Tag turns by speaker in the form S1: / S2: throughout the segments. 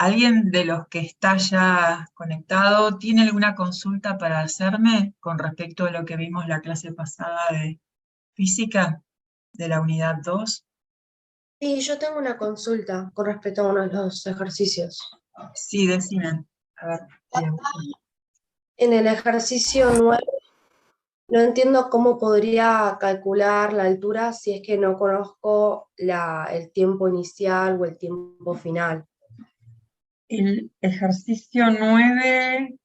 S1: ¿Alguien de los que está ya conectado tiene alguna consulta para hacerme con respecto a lo que vimos la clase pasada de física de la unidad 2?
S2: Sí, yo tengo una consulta con respecto a uno de los ejercicios.
S1: Sí, decime. A ver, bien.
S2: En el ejercicio 9 no entiendo cómo podría calcular la altura si es que no conozco el tiempo inicial o el tiempo final.
S1: El ejercicio 9.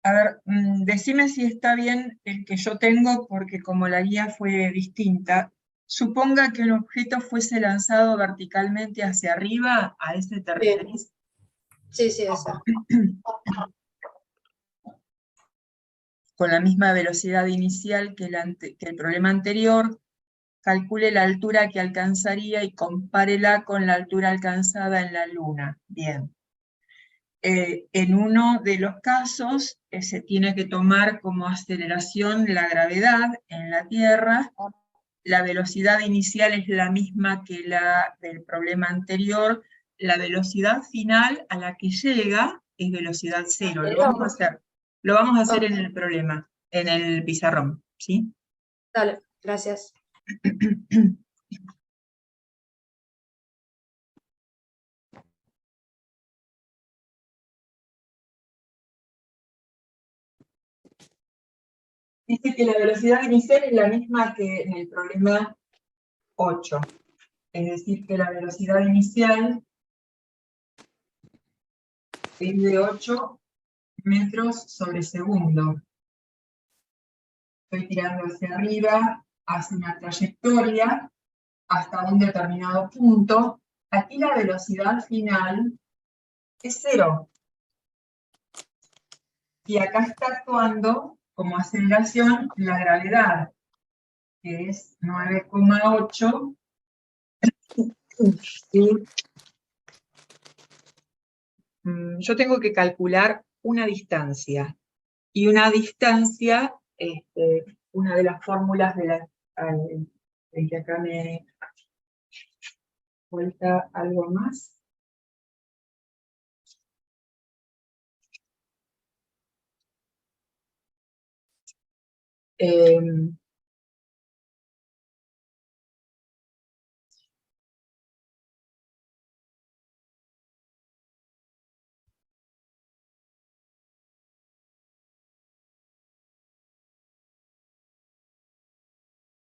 S1: A ver, decime si está bien el que yo tengo, porque como la guía fue distinta, suponga que un objeto fuese lanzado verticalmente hacia arriba, ¿a ese te
S2: Sí,
S1: referís?
S2: sí, esa.
S1: Con la misma velocidad inicial que el problema anterior, calcule la altura que alcanzaría y compárela con la altura alcanzada en la Luna. Bien. En uno de los casos se tiene que tomar como aceleración la gravedad en la Tierra. La velocidad inicial es la misma que la del problema anterior. La velocidad final a la que llega es velocidad cero. Lo vamos a hacer en el problema, en el pizarrón, ¿sí?
S2: Dale, gracias.
S1: Dice que la velocidad inicial es la misma que en el problema 8. Es decir, que la velocidad inicial es de 8 metros sobre segundo. Estoy tirando hacia arriba, hace una trayectoria hasta un determinado punto. Aquí la velocidad final es 0. Y acá está actuando como aceleración la gravedad, que es 9,8. Yo tengo que calcular una distancia. Y una distancia, una de las fórmulas de la... que acá me falta algo más.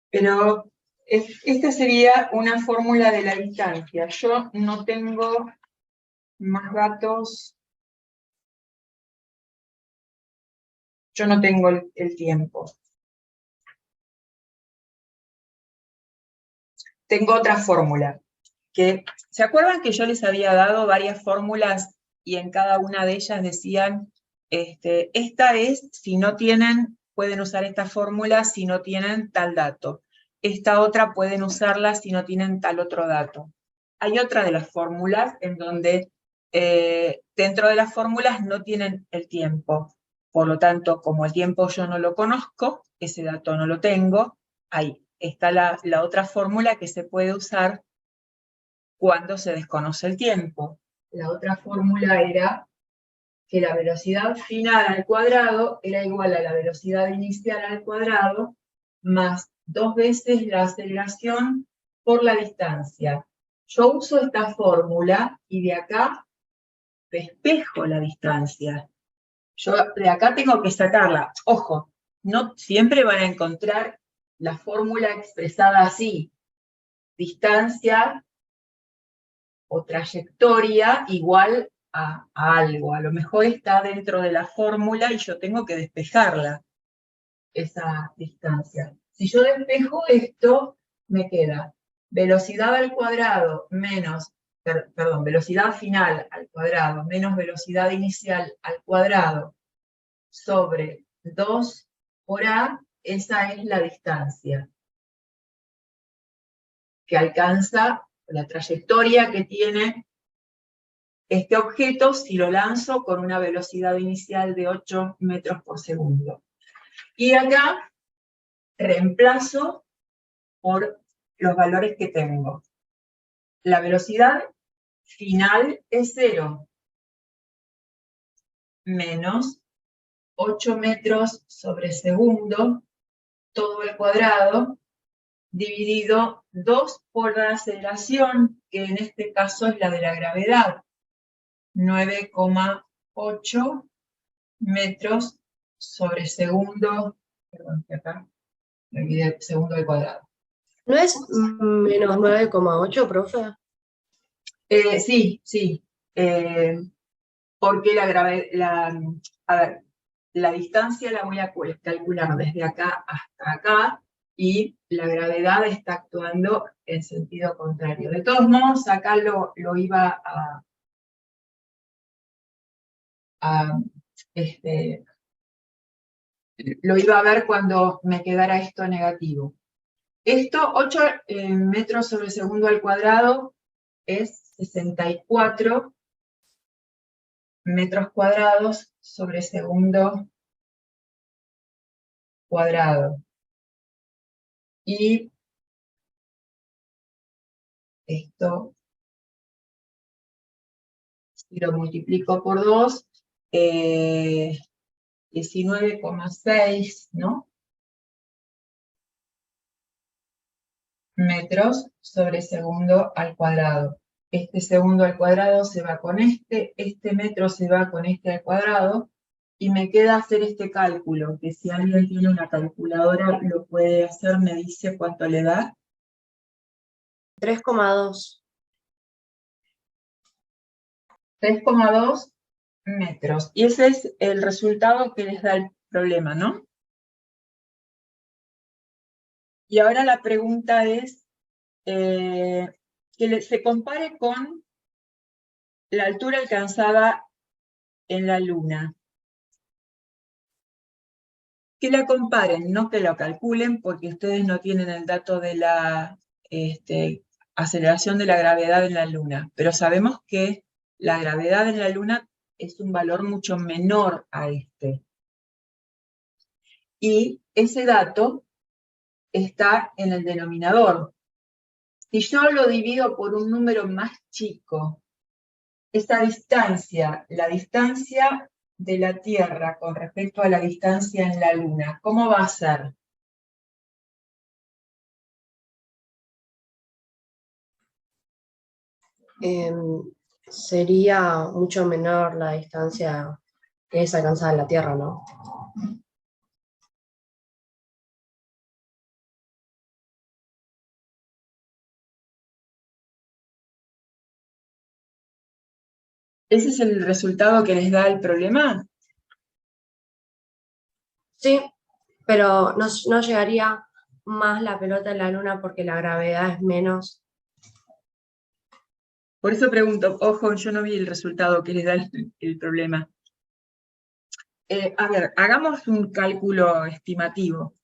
S1: Pero esta sería una fórmula de la distancia. Yo no tengo más datos. Yo no tengo el tiempo. Tengo otra fórmula. ¿Se acuerdan que yo les había dado varias fórmulas y en cada una de ellas decían, esta es, si no tienen, pueden usar esta fórmula si no tienen tal dato. Esta otra pueden usarla si no tienen tal otro dato. Hay otra de las fórmulas en donde dentro de las fórmulas no tienen el tiempo. Por lo tanto, como el tiempo yo no lo conozco, ese dato no lo tengo, ahí está la otra fórmula que se puede usar cuando se desconoce el tiempo. La otra fórmula era que la velocidad final al cuadrado era igual a la velocidad inicial al cuadrado más 2 veces la aceleración por la distancia. Yo uso esta fórmula y de acá despejo la distancia. Yo de acá tengo que sacarla. Ojo, no siempre van a encontrar la fórmula expresada así. Distancia o trayectoria igual a algo. A lo mejor está dentro de la fórmula y yo tengo que despejarla, esa distancia. Si yo despejo esto, me queda velocidad al cuadrado menos, perdón, velocidad final al cuadrado menos velocidad inicial al cuadrado sobre 2 por A, esa es la distancia que alcanza, la trayectoria que tiene este objeto si lo lanzo con una velocidad inicial de 8 metros por segundo. Y acá reemplazo por los valores que tengo. La velocidad final es 0. menos 8 metros sobre segundo, todo al cuadrado, dividido 2 por la aceleración, que en este caso es la de la gravedad, 9,8 metros sobre segundo, perdón, que acá me olvidé, segundo al cuadrado.
S2: ¿No es menos 9,8, profe?
S1: Sí, sí, porque a ver, la distancia la voy a calcular desde acá hasta acá, y la gravedad está actuando en sentido contrario. De todos modos, acá lo iba lo iba a ver cuando me quedara esto negativo. Esto, 8 metros sobre segundo al cuadrado, es 64 metros cuadrados sobre segundo cuadrado. Y esto, si lo multiplico por 2, 19,6, ¿no? Metros sobre segundo al cuadrado. Este segundo al cuadrado se va con este metro se va con este al cuadrado, y me queda hacer este cálculo, que si alguien tiene una calculadora lo puede hacer, me dice cuánto le da.
S2: 3,2.
S1: 3,2 metros. Y ese es el resultado que les da el problema, ¿no? Y ahora la pregunta es que se compare con la altura alcanzada en la Luna. Que la comparen, no que lo calculen, porque ustedes no tienen el dato de la aceleración de la gravedad en la Luna, pero sabemos que la gravedad en la Luna es un valor mucho menor a este. Y ese dato está en el denominador. Si yo lo divido por un número más chico, esa distancia, la distancia de la Tierra con respecto a la distancia en la Luna, ¿cómo va a ser?
S2: Sería mucho menor la distancia que es alcanzada en la Tierra, ¿no?
S1: ¿Ese es el resultado que les da el problema?
S2: Sí, pero no llegaría más la pelota en la Luna porque la gravedad es menos.
S1: Por eso pregunto, ojo, yo no vi el resultado que les da el problema. A ver, hagamos un cálculo estimativo.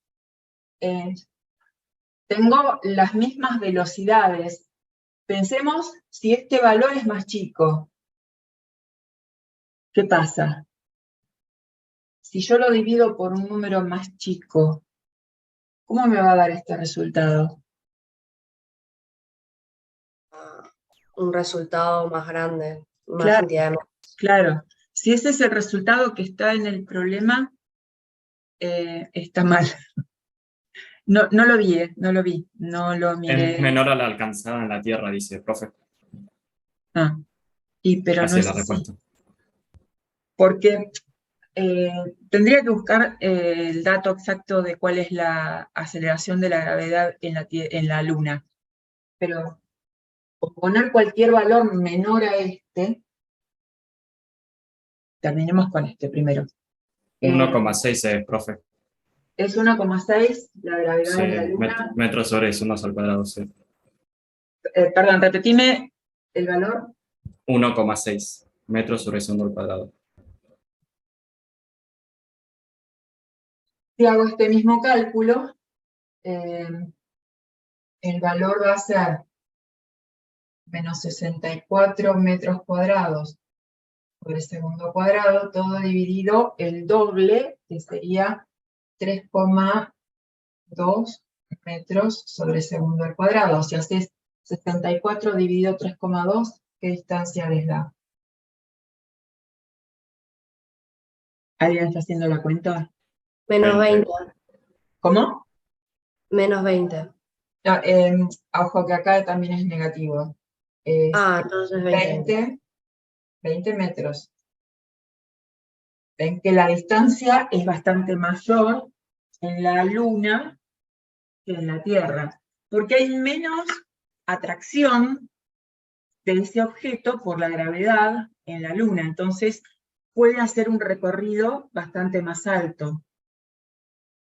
S1: Tengo las mismas velocidades. Pensemos si este valor es más chico. ¿Qué pasa? Si yo lo divido por un número más chico, ¿cómo me va a dar este resultado?
S2: Un resultado más grande, más
S1: Claro,
S2: cantidad de...
S1: claro. Si ese es el resultado que está en el problema, está mal. No, no lo vi, no lo vi, no lo miré.
S3: Es menor a la alcanzada en la Tierra, dice el profe.
S1: Ah, pero no
S3: Así es
S1: es
S3: la
S1: así.
S3: respuesta.
S1: Porque tendría que buscar el dato exacto de cuál es la aceleración de la gravedad en la Luna. Pero poner cualquier valor menor a este, terminemos con este primero.
S3: 1,6 es, profe.
S1: Es 1,6 la gravedad
S3: Sí,
S1: en la Luna.
S3: metros sobre segundos al cuadrado, sí.
S1: Perdón, repetime el valor.
S3: 1,6 metros sobre segundo al cuadrado.
S1: Si hago este mismo cálculo, el valor va a ser menos 64 metros cuadrados por el segundo cuadrado, todo dividido el doble, que sería 3,2 metros sobre segundo al cuadrado. Si haces 64 dividido 3,2, ¿qué distancia les da? ¿Alguien está haciendo la cuenta?
S2: Menos 20.
S1: ¿Cómo?
S2: Menos 20.
S1: No, ojo que acá también es negativo. Es
S2: Entonces 20.
S1: 20 metros. Ven que la distancia es bastante mayor en la Luna que en la Tierra, porque hay menos atracción de ese objeto por la gravedad en la Luna, entonces puede hacer un recorrido bastante más alto.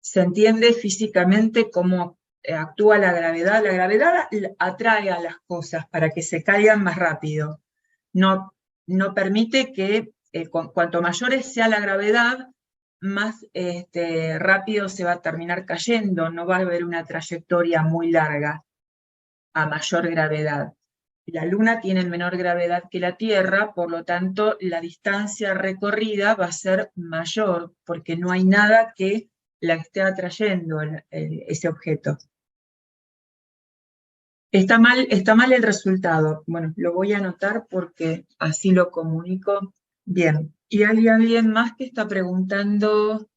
S1: Se entiende físicamente cómo actúa la gravedad. La gravedad atrae a las cosas para que se caigan más rápido. No permite que cuanto mayor sea la gravedad, más rápido se va a terminar cayendo. No va a haber una trayectoria muy larga a mayor gravedad. La Luna tiene menor gravedad que la Tierra, por lo tanto, la distancia recorrida va a ser mayor, porque no hay nada que la esté atrayendo ese objeto. Está mal el resultado. Bueno, lo voy a anotar porque así lo comunico bien. ¿Y hay alguien más que está preguntando?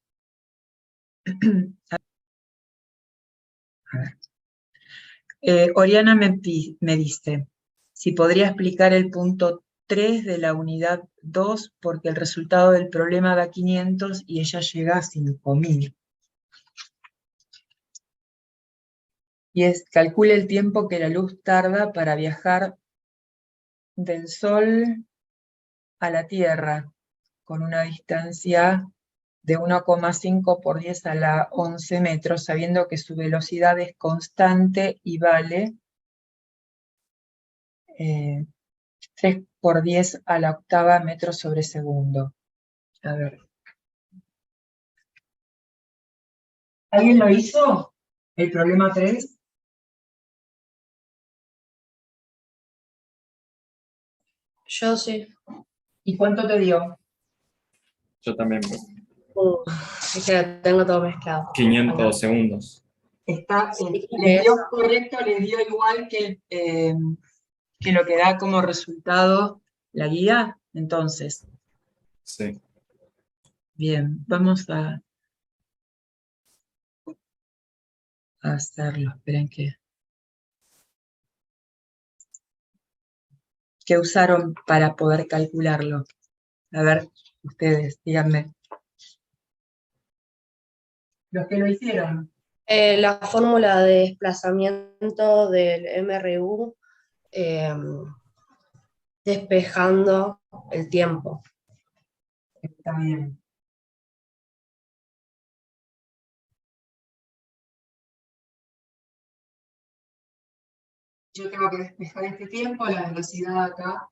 S1: A ver. Oriana me dice si podría explicar el punto 3 de la unidad 2, porque el resultado del problema da 500 y ella llega a 5000. Y calcule el tiempo que la luz tarda para viajar del Sol a la Tierra, con una distancia de 1,5 por 10 a la 11 metros, sabiendo que su velocidad es constante y vale 3 por 10 a la octava metros sobre segundo. A ver. ¿Alguien lo hizo? ¿El problema 3?
S2: Yo sí.
S1: ¿Y cuánto te dio?
S3: Yo también.
S2: Es que tengo todo mezclado.
S3: 500 segundos.
S1: Está,
S2: Sí,
S1: les dio correcto, les dio igual que lo que da como resultado la guía. Entonces,
S3: Sí.
S1: bien, vamos a hacerlo. Esperen ¿qué usaron para poder calcularlo? A ver, ustedes, díganme. Los que lo hicieron.
S2: La fórmula de desplazamiento del MRU, despejando el tiempo.
S1: Está bien. Yo tengo que despejar este tiempo, la velocidad acá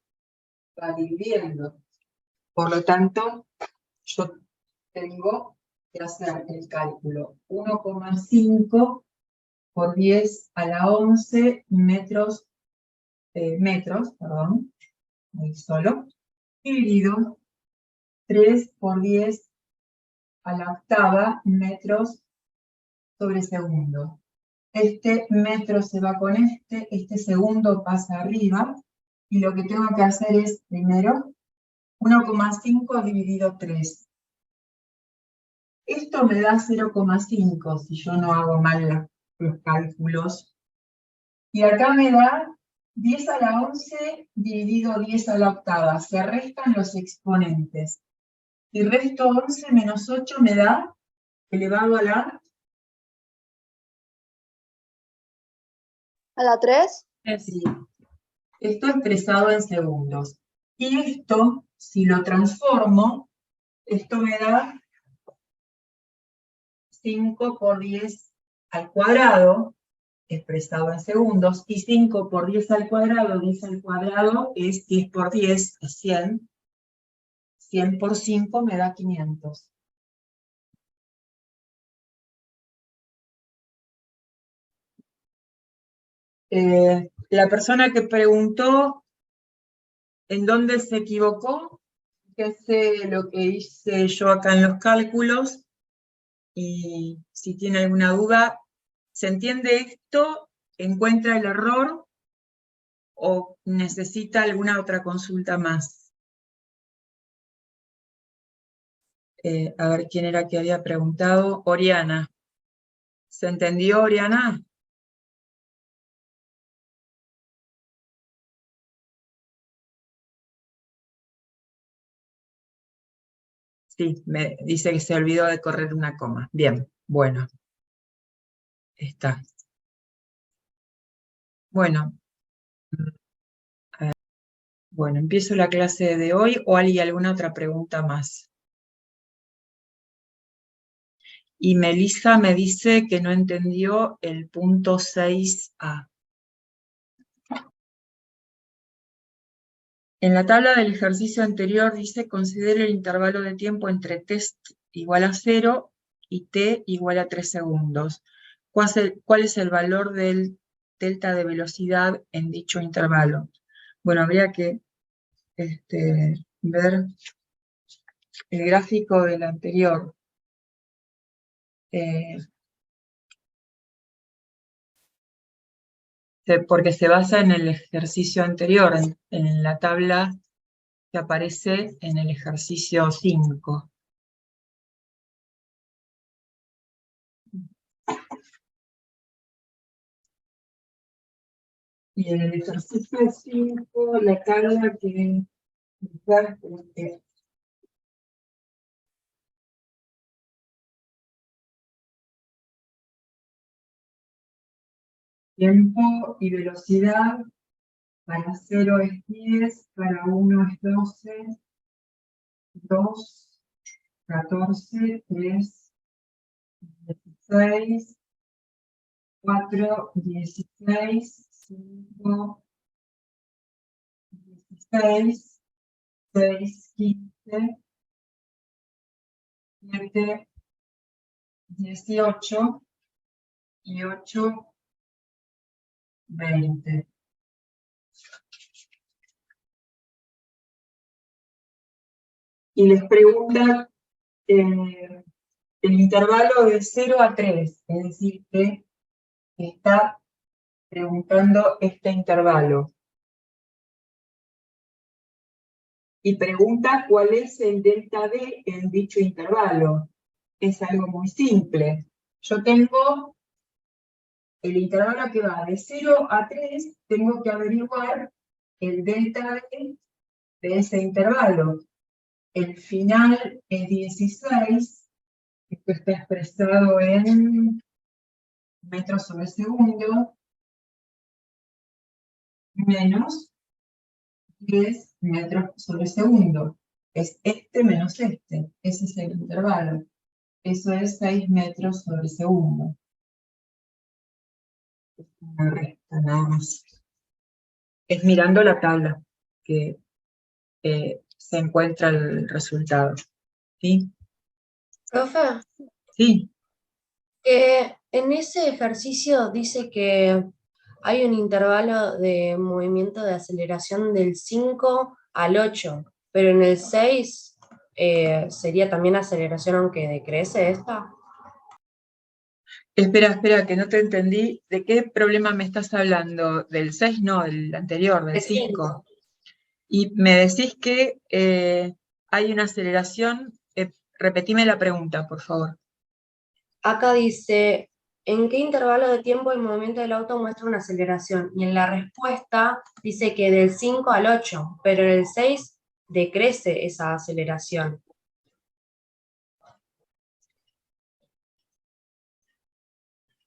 S1: va dividiendo. Por lo tanto, yo tengo que hacer el cálculo 1,5 por 10 a la 11 metros, ahí solo, dividido 3 por 10 a la octava metros sobre segundo. Este metro se va con este segundo pasa arriba, y lo que tengo que hacer es, primero, 1,5 dividido 3. Esto me da 0,5 si yo no hago mal los cálculos. Y acá me da 10 a la 11 dividido 10 a la octava. Se restan los exponentes. Y resto 11 menos 8 me da elevado a la...
S4: ¿A la 3?
S1: Sí. Esto expresado en segundos. Y esto, si lo transformo, esto me da 5 por 10 al cuadrado, expresado en segundos, y 5 por 10 al cuadrado es 10 por 10, es 100. 100 por 5 me da 500. La persona que preguntó en dónde se equivocó, que sé lo que hice yo acá en los cálculos, y si tiene alguna duda, ¿se entiende esto? ¿Encuentra el error? ¿O necesita alguna otra consulta más? A ver quién era que había preguntado. Oriana. ¿Se entendió, Oriana? Sí, me dice que se olvidó de correr una coma. Bien, bueno. Está. Bueno. A ver. Bueno, empiezo la clase de hoy o hay alguna otra pregunta más. Y Melissa me dice que no entendió el punto 6a. En la tabla del ejercicio anterior dice considere el intervalo de tiempo entre t igual a 0 y t igual a 3 segundos. ¿Cuál es el valor del delta de velocidad en dicho intervalo? Bueno, habría que ver el gráfico del anterior. Porque se basa en el ejercicio anterior, en la tabla que aparece en el ejercicio 5. Y en el ejercicio 5, la tabla que está, tiempo y velocidad, para 0 es 10, para 1 es 12, 2, 14, 3, 16, 4, 16, 5, 16, 6, 15, 7, 18 y 8, 20. Y les pregunta el intervalo de 0 a 3, es decir, que está preguntando este intervalo. Y pregunta cuál es el delta D en dicho intervalo. Es algo muy simple. Yo tengo el intervalo que va de 0 a 3, tengo que averiguar el delta D de ese intervalo. El final es 16, esto está expresado en metros sobre segundo, menos 10 metros sobre segundo. Es este menos este, ese es el intervalo. Eso es 6 metros sobre segundo. Una recta, nada más. Es mirando la tabla que se encuentra el resultado. ¿Sí?
S2: Profe,
S1: Sí.
S2: que en ese ejercicio dice que hay un intervalo de movimiento de aceleración del 5 al 8, pero en el 6 sería también aceleración aunque decrece esta.
S1: Espera, que no te entendí. ¿De qué problema me estás hablando? ¿Del 6? No, del anterior, del
S2: El
S1: 5. Y me decís que hay una aceleración. Repetime la pregunta, por favor.
S2: Acá dice, ¿en qué intervalo de tiempo el movimiento del auto muestra una aceleración? Y en la respuesta dice que del 5 al 8, pero en el 6 decrece esa aceleración.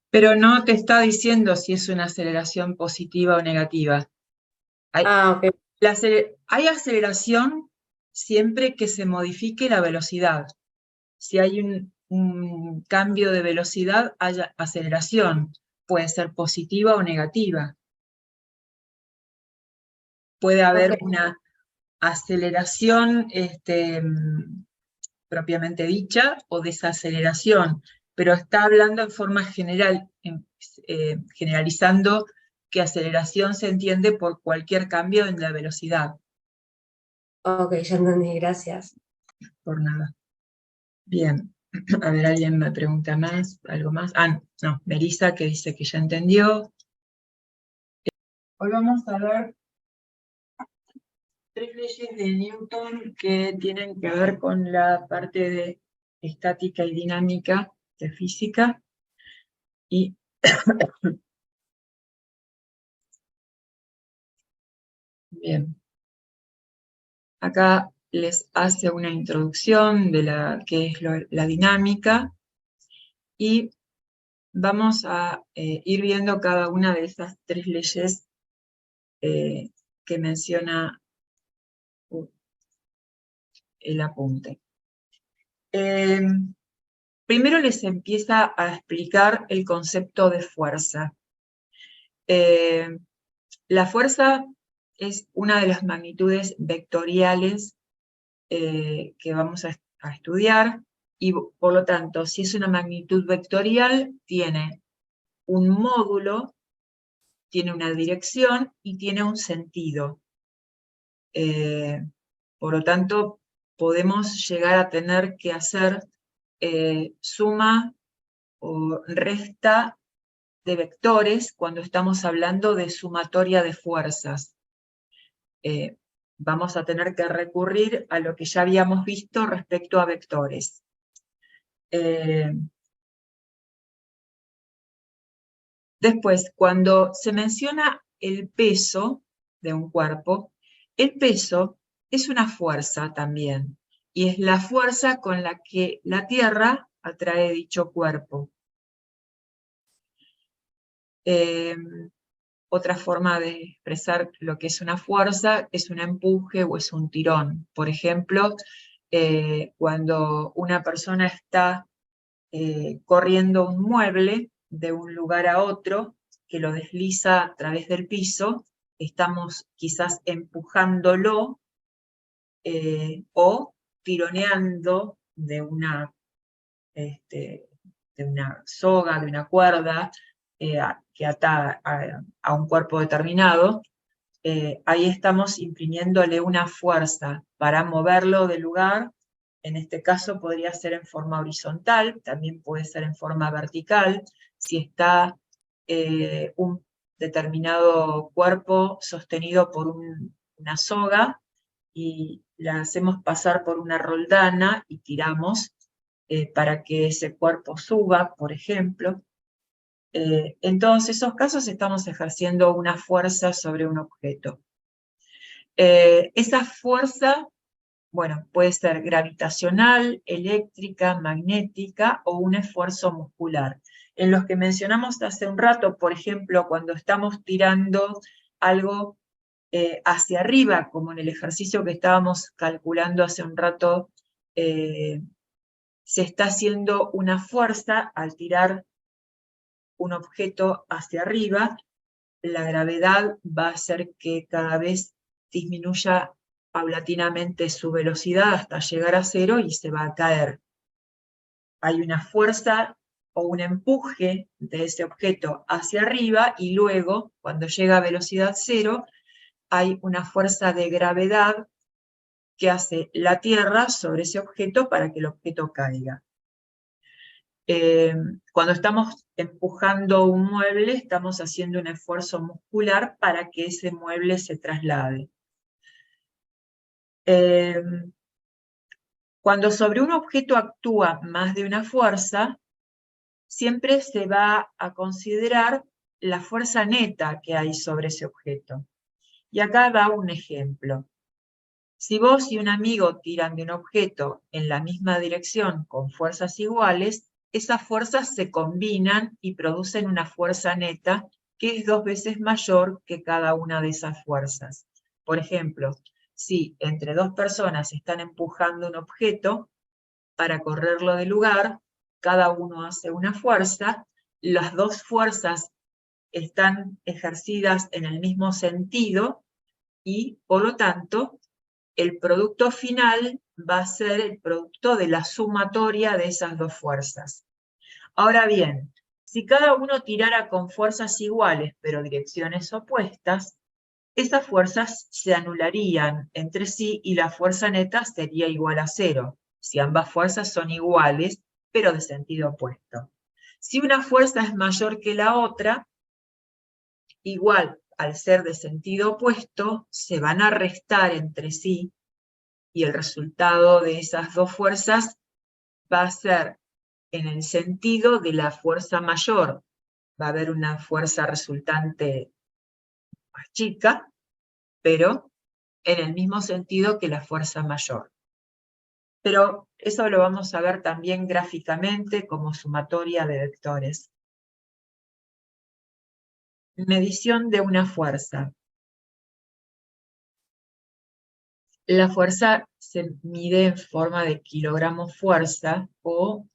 S1: Pero no te está diciendo si es una aceleración positiva o negativa.
S2: Ok.
S1: Hay aceleración siempre que se modifique la velocidad. Si hay un cambio de velocidad, hay aceleración. Puede ser positiva o negativa. Puede haber una aceleración propiamente dicha o desaceleración, pero está hablando en forma general, generalizando que aceleración se entiende por cualquier cambio en la velocidad.
S2: Ok, ya entendí, gracias.
S1: Por nada. Bien, a ver, alguien me pregunta más, algo más. No, Melissa que dice que ya entendió. Hoy vamos a ver tres leyes de Newton que tienen que ver con la parte de estática y dinámica de física. Y bien, acá les hace una introducción de qué es la dinámica y vamos a ir viendo cada una de esas tres leyes que menciona el apunte. Primero les empieza a explicar el concepto de fuerza. La fuerza es una de las magnitudes vectoriales que vamos a estudiar, y por lo tanto, si es una magnitud vectorial, tiene un módulo, tiene una dirección y tiene un sentido. Por lo tanto, podemos llegar a tener que hacer suma o resta de vectores cuando estamos hablando de sumatoria de fuerzas. Vamos a tener que recurrir a lo que ya habíamos visto respecto a vectores. Después, cuando se menciona el peso de un cuerpo, el peso es una fuerza también, y es la fuerza con la que la Tierra atrae dicho cuerpo. Otra forma de expresar lo que es una fuerza es un empuje o es un tirón. Por ejemplo, cuando una persona está corriendo un mueble de un lugar a otro, que lo desliza a través del piso, estamos quizás empujándolo o tironeando de una soga, de una cuerda que ata a un cuerpo determinado. Ahí estamos imprimiéndole una fuerza para moverlo del lugar. En este caso podría ser en forma horizontal, también puede ser en forma vertical, si está un determinado cuerpo sostenido por una soga y la hacemos pasar por una roldana y tiramos para que ese cuerpo suba, por ejemplo. En todos esos casos estamos ejerciendo una fuerza sobre un objeto. Esa fuerza, bueno, puede ser gravitacional, eléctrica, magnética o un esfuerzo muscular. En los que mencionamos hace un rato, por ejemplo, cuando estamos tirando algo hacia arriba, como en el ejercicio que estábamos calculando hace un rato, se está haciendo una fuerza al tirar un objeto hacia arriba. La gravedad va a hacer que cada vez disminuya paulatinamente su velocidad hasta llegar a cero y se va a caer. Hay una fuerza o un empuje de ese objeto hacia arriba y luego, cuando llega a velocidad cero, hay una fuerza de gravedad que hace la Tierra sobre ese objeto para que el objeto caiga. Cuando estamos empujando un mueble, estamos haciendo un esfuerzo muscular para que ese mueble se traslade. Cuando sobre un objeto actúa más de una fuerza, siempre se va a considerar la fuerza neta que hay sobre ese objeto. Y acá va un ejemplo. Si vos y un amigo tiran de un objeto en la misma dirección con fuerzas iguales, esas fuerzas se combinan y producen una fuerza neta que es 2 veces mayor que cada una de esas fuerzas. Por ejemplo, si entre 2 personas están empujando un objeto para correrlo del lugar, cada uno hace una fuerza, las 2 fuerzas están ejercidas en el mismo sentido y, por lo tanto, el producto final va a ser el producto de la sumatoria de esas 2 fuerzas. Ahora bien, si cada uno tirara con fuerzas iguales, pero direcciones opuestas, esas fuerzas se anularían entre sí y la fuerza neta sería igual a 0, si ambas fuerzas son iguales, pero de sentido opuesto. Si una fuerza es mayor que la otra, igual al ser de sentido opuesto, se van a restar entre sí, y el resultado de esas dos fuerzas va a ser en el sentido de la fuerza mayor. Va a haber una fuerza resultante más chica, pero en el mismo sentido que la fuerza mayor. Pero eso lo vamos a ver también gráficamente como sumatoria de vectores. Medición de una fuerza. La fuerza se mide en forma de kilogramos fuerza o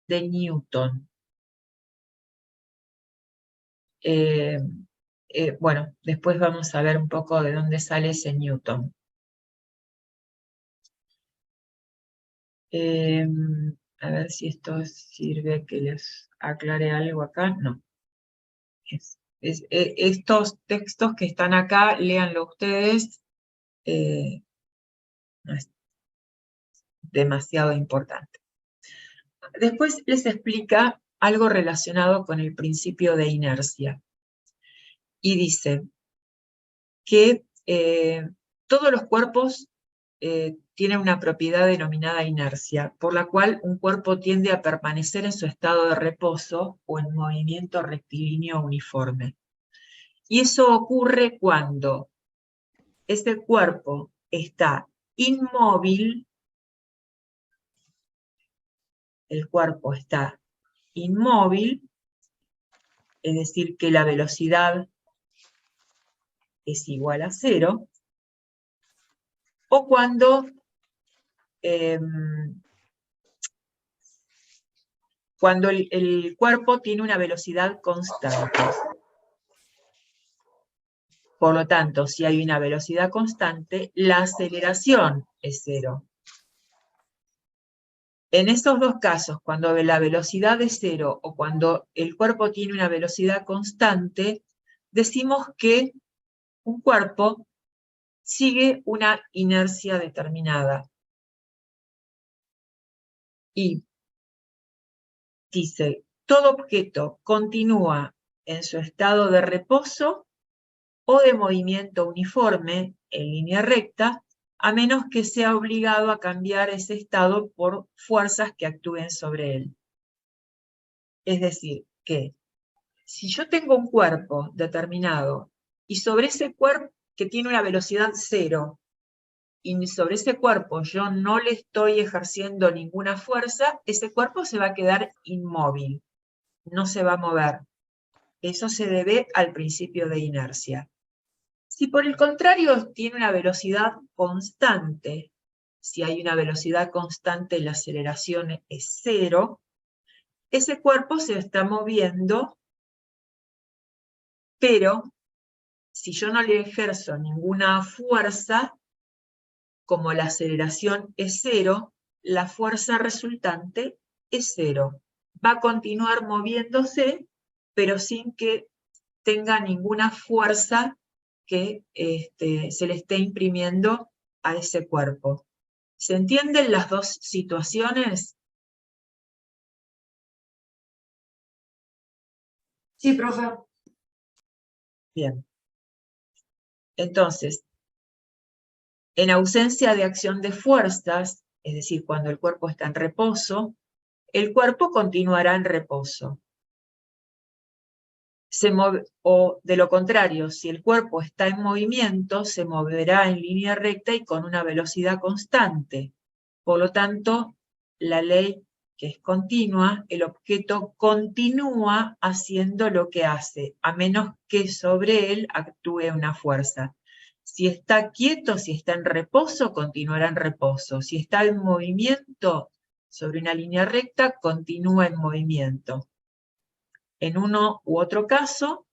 S1: de Newton. Bueno, después vamos a ver un poco de dónde sale ese Newton. A ver si esto sirve que les aclare algo acá. No. Estos textos que están acá, léanlo ustedes. No es demasiado importante. Después les explica algo relacionado con el principio de inercia. Y dice que todos los cuerpos tienen una propiedad denominada inercia, por la cual un cuerpo tiende a permanecer en su estado de reposo o en movimiento rectilíneo uniforme. Y eso ocurre cuando ese cuerpo está inmóvil, el cuerpo está inmóvil, es decir, que la velocidad es igual a 0, o cuando el cuerpo tiene una velocidad constante. Por lo tanto, si hay una velocidad constante, la aceleración es 0. En esos dos casos, cuando la velocidad es 0 o cuando el cuerpo tiene una velocidad constante, decimos que un cuerpo sigue una inercia determinada. Y dice, todo objeto continúa en su estado de reposo o de movimiento uniforme en línea recta, a menos que sea obligado a cambiar ese estado por fuerzas que actúen sobre él. Es decir, que si yo tengo un cuerpo determinado y sobre ese cuerpo que tiene una velocidad 0, y sobre ese cuerpo yo no le estoy ejerciendo ninguna fuerza, ese cuerpo se va a quedar inmóvil, no se va a mover. Eso se debe al principio de inercia. Si por el contrario tiene una velocidad constante, si hay una velocidad constante, la aceleración es 0, ese cuerpo se está moviendo, pero si yo no le ejerzo ninguna fuerza, como la aceleración es 0, la fuerza resultante es 0. Va a continuar moviéndose, pero sin que tenga ninguna fuerza que se le esté imprimiendo a ese cuerpo. ¿Se entienden las dos situaciones?
S2: Sí, profe.
S1: Bien. Entonces, en ausencia de acción de fuerzas, es decir, cuando el cuerpo está en reposo, el cuerpo continuará en reposo. O de lo contrario, si el cuerpo está en movimiento, se moverá en línea recta y con una velocidad constante. Por lo tanto, la ley que es continua, el objeto continúa haciendo lo que hace, a menos que sobre él actúe una fuerza. Si está quieto, si está en reposo, continuará en reposo. Si está en movimiento sobre una línea recta, continúa en movimiento. En uno u otro caso,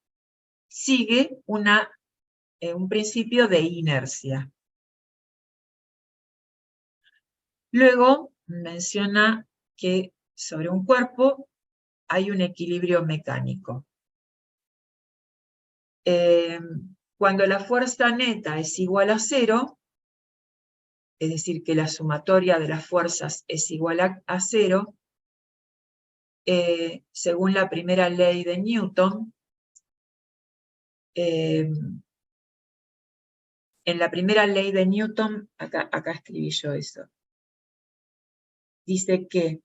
S1: sigue un principio de inercia. Luego menciona que sobre un cuerpo hay un equilibrio mecánico. Cuando la fuerza neta es igual a 0, es decir, que la sumatoria de las fuerzas es igual a 0, según la primera ley de Newton, en la primera ley de Newton, acá escribí yo eso, dice que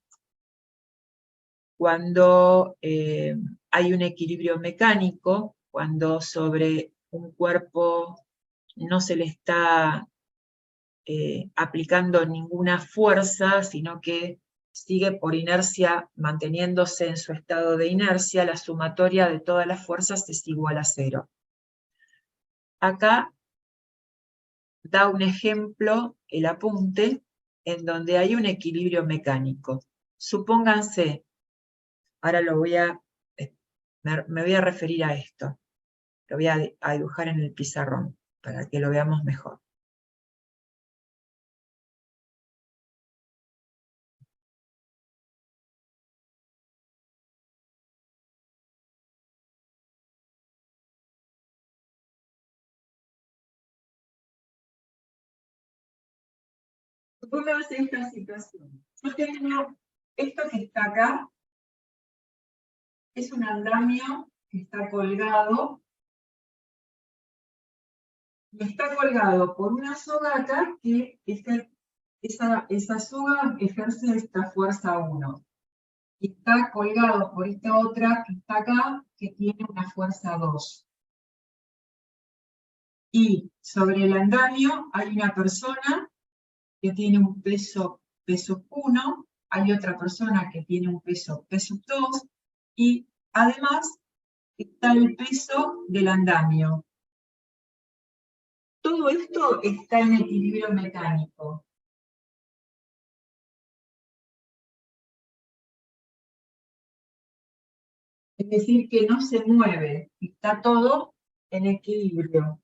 S1: cuando hay un equilibrio mecánico, cuando sobre un cuerpo no se le está aplicando ninguna fuerza, sino que sigue por inercia manteniéndose en su estado de inercia, la sumatoria de todas las fuerzas es igual a 0. Acá da un ejemplo, el apunte, en donde hay un equilibrio mecánico. Supónganse, ahora me voy a referir a esto, lo voy a dibujar en el pizarrón, para que lo veamos mejor. Supongamos esta situación. Yo tengo esto que está acá, es un andamio que está colgado, y está colgado por una soga acá que esa soga ejerce esta fuerza 1. Y está colgado por esta otra que está acá, que tiene una fuerza 2. Y sobre el andamio hay una persona que tiene un peso 1, hay otra persona que tiene un peso 2, y además está el peso del andamio. Todo esto está en equilibrio mecánico. Es decir, que no se mueve, está todo en equilibrio.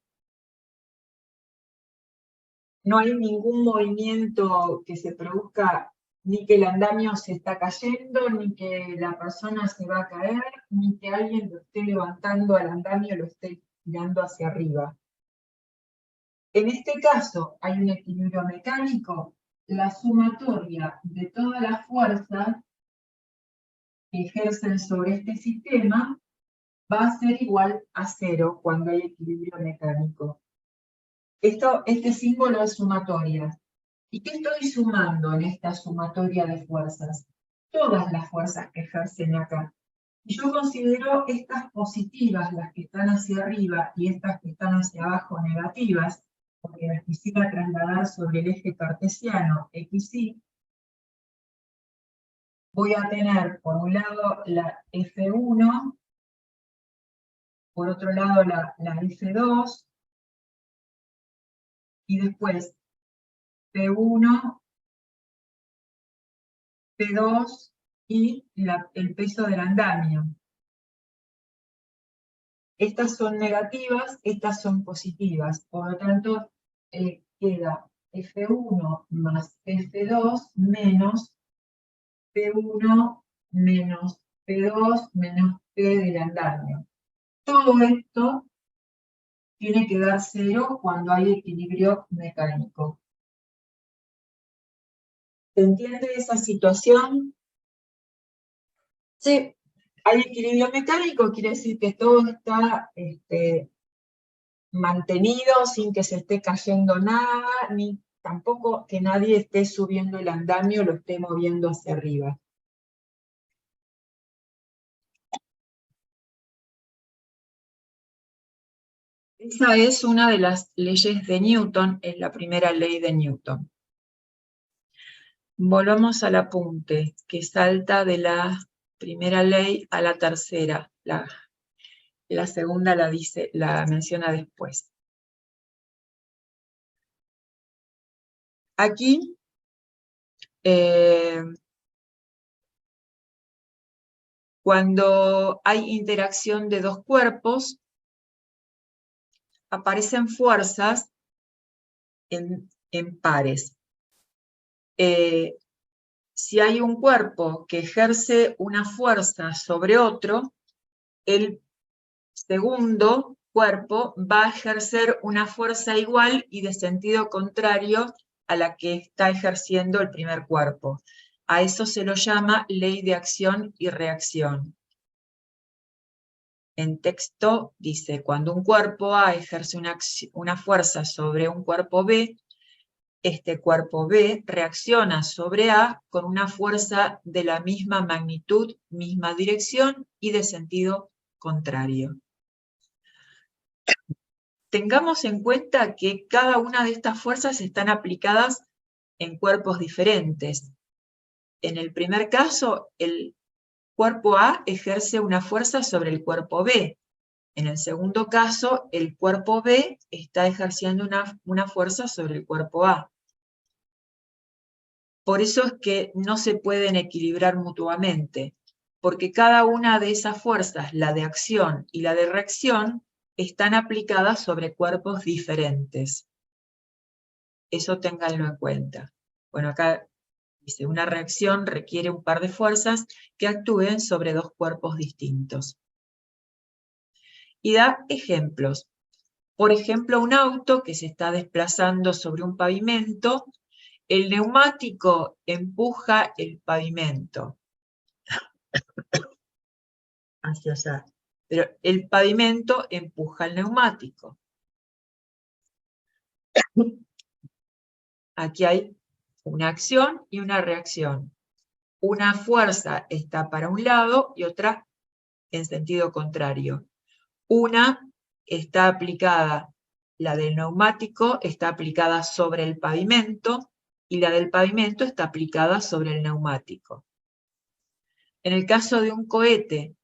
S1: No hay ningún movimiento que se produzca, ni que el andamio se está cayendo, ni que la persona se va a caer, ni que alguien lo esté levantando al andamio, lo esté tirando hacia arriba. En este caso, hay un equilibrio mecánico, la sumatoria de todas las fuerzas que ejercen sobre este sistema va a ser igual a 0 cuando hay equilibrio mecánico. Este símbolo es sumatoria. ¿Y qué estoy sumando en esta sumatoria de fuerzas? Todas las fuerzas que ejercen acá. Y yo considero estas positivas, las que están hacia arriba, y estas que están hacia abajo negativas, porque las quisiera trasladar sobre el eje cartesiano, x, y. Voy a tener por un lado la F1, por otro lado la F2, y después P1, P2 y el peso del andamio. Estas son negativas, estas son positivas, por lo tanto queda F1 más F2 menos P1 menos P2 menos P del andamio. Todo esto tiene que dar 0 cuando hay equilibrio mecánico. ¿Se entiende esa situación?
S2: Sí.
S1: Hay equilibrio mecánico, quiere decir que todo está mantenido sin que se esté cayendo nada, ni tampoco que nadie esté subiendo el andamio o lo esté moviendo hacia arriba. Esa es una de las leyes de Newton, es la primera ley de Newton. Volvamos al apunte, que salta de la primera ley a la tercera. La segunda la menciona después. Aquí cuando hay interacción de dos cuerpos, aparecen fuerzas en pares. Si hay un cuerpo que ejerce una fuerza sobre otro, el segundo cuerpo va a ejercer una fuerza igual y de sentido contrario a la que está ejerciendo el primer cuerpo. A eso se lo llama ley de acción y reacción. En texto dice, cuando un cuerpo A ejerce una fuerza sobre un cuerpo B, este cuerpo B reacciona sobre A con una fuerza de la misma magnitud, misma dirección y de sentido contrario. Tengamos en cuenta que cada una de estas fuerzas están aplicadas en cuerpos diferentes. En el primer caso, el cuerpo A ejerce una fuerza sobre el cuerpo B. En el segundo caso, el cuerpo B está ejerciendo una fuerza sobre el cuerpo A. Por eso es que no se pueden equilibrar mutuamente, porque cada una de esas fuerzas, la de acción y la de reacción, están aplicadas sobre cuerpos diferentes. Eso ténganlo en cuenta. Bueno, acá dice, una reacción requiere un par de fuerzas que actúen sobre dos cuerpos distintos. Y da ejemplos. Por ejemplo, un auto que se está desplazando sobre un pavimento, el neumático empuja el pavimento hacia allá, pero el pavimento empuja el neumático. Aquí hay una acción y una reacción. Una fuerza está para un lado y otra en sentido contrario. Una está aplicada, la del neumático está aplicada sobre el pavimento y la del pavimento está aplicada sobre el neumático. En el caso de un cohete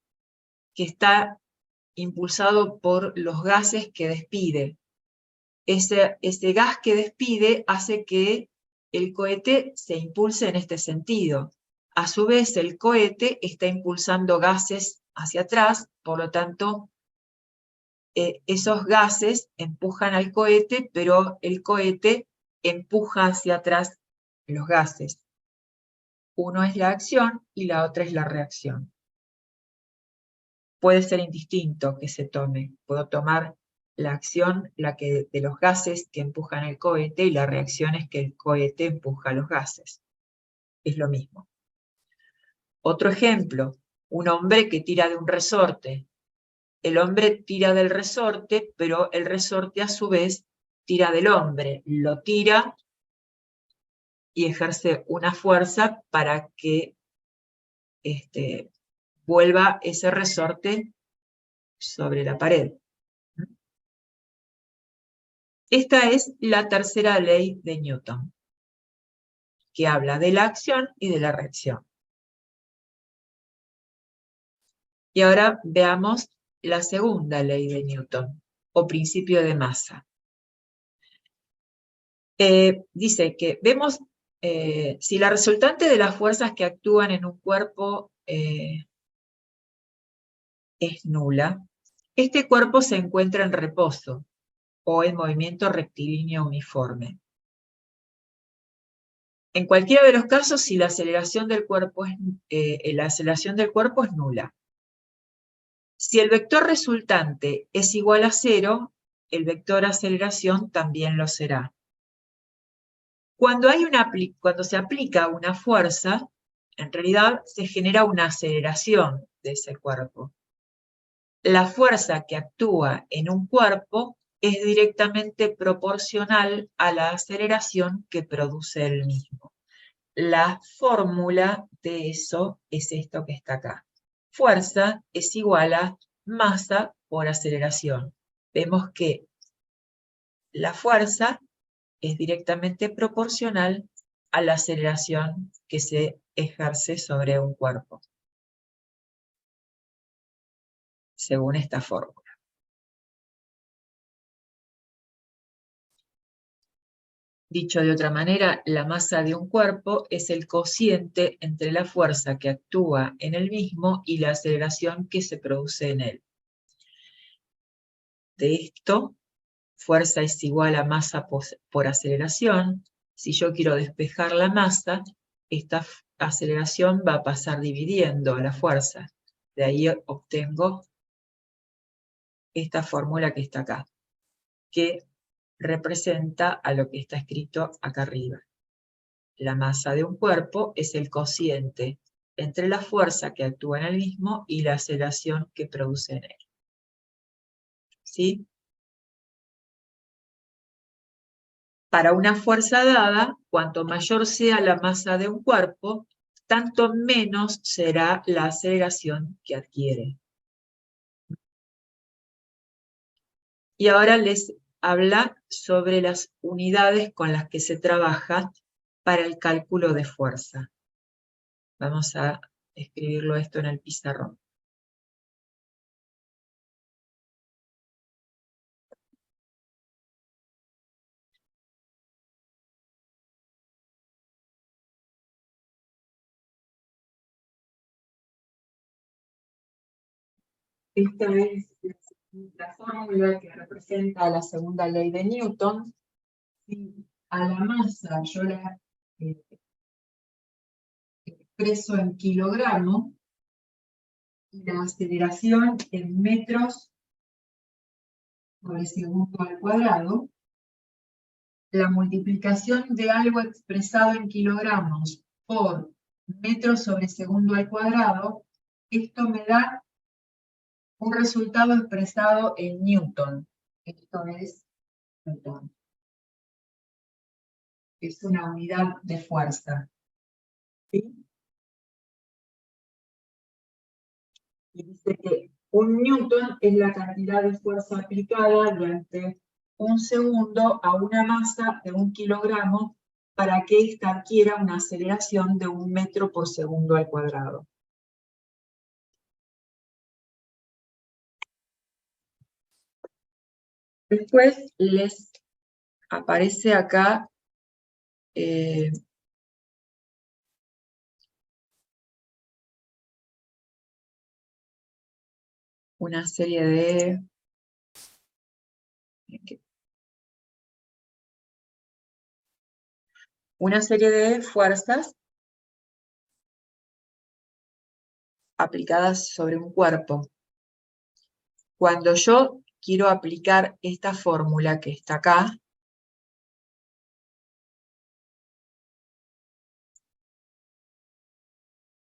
S1: que está impulsado por los gases que despide, ese gas que despide hace que el cohete se impulse en este sentido. A su vez, el cohete está impulsando gases hacia atrás, por lo tanto, esos gases empujan al cohete, pero el cohete empuja hacia atrás los gases. Uno es la acción y la otra es la reacción. Puede ser indistinto que se tome. Puedo tomar la acción de los gases que empujan el cohete y la reacción es que el cohete empuja los gases. Es lo mismo. Otro ejemplo, un hombre que tira de un resorte. El hombre tira del resorte, pero el resorte a su vez tira del hombre. Lo tira y ejerce una fuerza para que vuelva ese resorte sobre la pared. Esta es la tercera ley de Newton, que habla de la acción y de la reacción. Y ahora veamos la segunda ley de Newton, o principio de masa. Dice que vemos si la resultante de las fuerzas que actúan en un cuerpo es nula, este cuerpo se encuentra en reposo o en movimiento rectilíneo uniforme. En cualquiera de los casos, si la aceleración del cuerpo es nula. Si el vector resultante es igual a 0, el vector aceleración también lo será. Cuando se aplica una fuerza, en realidad se genera una aceleración de ese cuerpo. La fuerza que actúa en un cuerpo es directamente proporcional a la aceleración que produce el mismo. La fórmula de eso es esto que está acá. Fuerza es igual a masa por aceleración. Vemos que la fuerza es directamente proporcional a la aceleración que se ejerce sobre un cuerpo, según esta fórmula. Dicho de otra manera, la masa de un cuerpo es el cociente entre la fuerza que actúa en el mismo y la aceleración que se produce en él. De esto, fuerza es igual a masa por aceleración. Si yo quiero despejar la masa, esta aceleración va a pasar dividiendo a la fuerza. De ahí obtengo esta fórmula que está acá, que representa a lo que está escrito acá arriba. La masa de un cuerpo es el cociente entre la fuerza que actúa en el mismo y la aceleración que produce en él. ¿sí? Para una fuerza dada, cuanto mayor sea la masa de un cuerpo, tanto menos será la aceleración que adquiere. Y ahora les habla sobre las unidades con las que se trabaja para el cálculo de fuerza. Vamos a escribirlo esto en el pizarrón. Esta es la fórmula que representa la segunda ley de Newton. Si a la masa yo la expreso en kilogramos, y la aceleración en metros sobre segundo al cuadrado, la multiplicación de algo expresado en kilogramos por metros sobre segundo al cuadrado, esto me da un resultado expresado en Newton. Esto es Newton. Es una unidad de fuerza. ¿Sí? Y dice que un newton es la cantidad de fuerza aplicada durante un segundo a una masa de 1 kilogramo para que ésta adquiera una aceleración de 1 metro por segundo al cuadrado. Después les aparece acá una serie de fuerzas aplicadas sobre un cuerpo. Cuando yo quiero aplicar esta fórmula que está acá,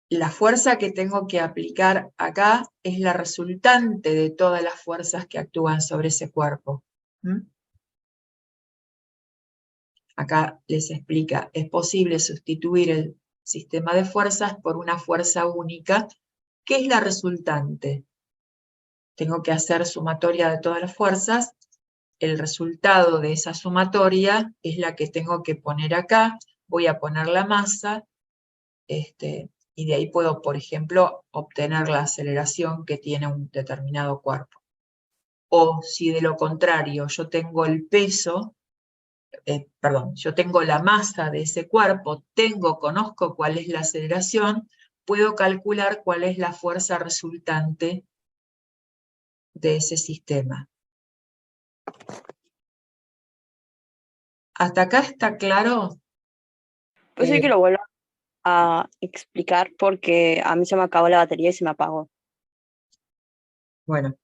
S1: la fuerza que tengo que aplicar acá es la resultante de todas las fuerzas que actúan sobre ese cuerpo. Acá les explica, es posible sustituir el sistema de fuerzas por una fuerza única, que es la resultante. Tengo que hacer sumatoria de todas las fuerzas, el resultado de esa sumatoria es la que tengo que poner acá, voy a poner la masa, y de ahí puedo, por ejemplo, obtener la aceleración que tiene un determinado cuerpo. O si de lo contrario yo tengo el peso, yo tengo la masa de ese cuerpo, conozco cuál es la aceleración, puedo calcular cuál es la fuerza resultante de ese sistema. ¿Hasta acá está claro?
S5: Pues sí que lo vuelvo a explicar porque a mí se me acabó la batería y se me apagó.
S1: Bueno,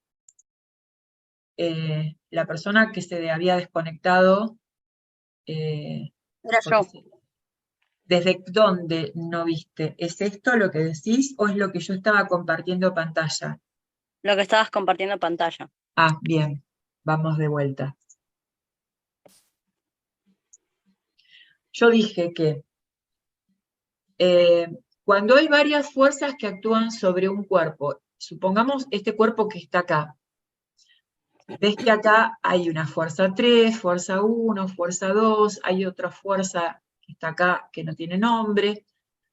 S1: la persona que se había desconectado,
S5: Era yo.
S1: ¿desde dónde no viste? ¿Es esto lo que decís o es lo que yo estaba compartiendo pantalla?
S5: Lo que estabas compartiendo pantalla.
S1: Ah, bien, vamos de vuelta. Yo dije que cuando hay varias fuerzas que actúan sobre un cuerpo, supongamos este cuerpo que está acá, ves que acá hay una fuerza 3, fuerza 1, fuerza 2, hay otra fuerza que está acá que no tiene nombre,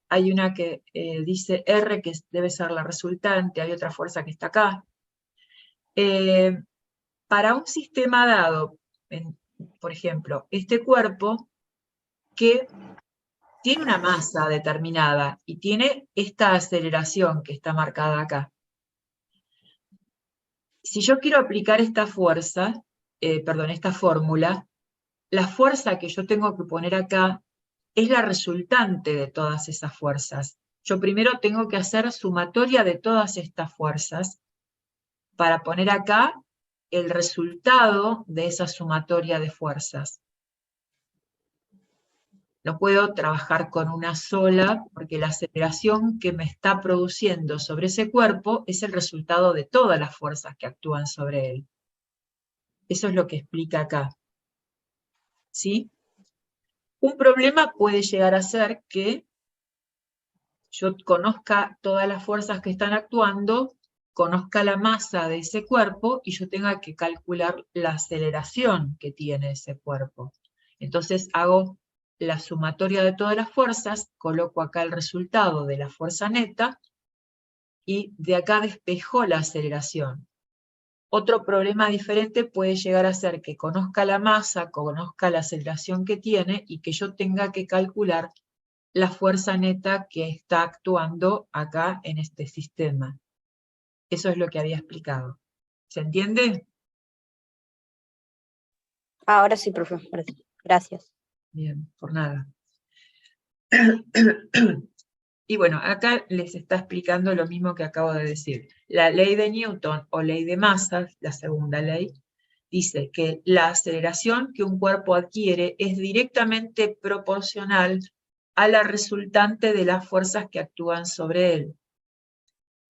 S1: hay una que dice R que debe ser la resultante, hay otra fuerza que está acá. Para un sistema dado, por ejemplo, este cuerpo que tiene una masa determinada y tiene esta aceleración que está marcada acá. Si yo quiero aplicar esta fuerza, esta fórmula, la fuerza que yo tengo que poner acá es la resultante de todas esas fuerzas. Yo primero tengo que hacer sumatoria de todas estas fuerzas para poner acá el resultado de esa sumatoria de fuerzas. No puedo trabajar con una sola, porque la aceleración que me está produciendo sobre ese cuerpo es el resultado de todas las fuerzas que actúan sobre él. Eso es lo que explica acá. ¿Sí? Un problema puede llegar a ser que yo conozca todas las fuerzas que están actuando, conozca la masa de ese cuerpo y yo tenga que calcular la aceleración que tiene ese cuerpo. Entonces hago la sumatoria de todas las fuerzas, coloco acá el resultado de la fuerza neta y de acá despejo la aceleración. Otro problema diferente puede llegar a ser que conozca la masa, conozca la aceleración que tiene y que yo tenga que calcular la fuerza neta que está actuando acá en este sistema. Eso es lo que había explicado. ¿Se entiende?
S5: Ahora sí, profe. Gracias.
S1: Bien, por nada. Y bueno, acá les está explicando lo mismo que acabo de decir. La ley de Newton o ley de masas, la segunda ley, dice que la aceleración que un cuerpo adquiere es directamente proporcional a la resultante de las fuerzas que actúan sobre él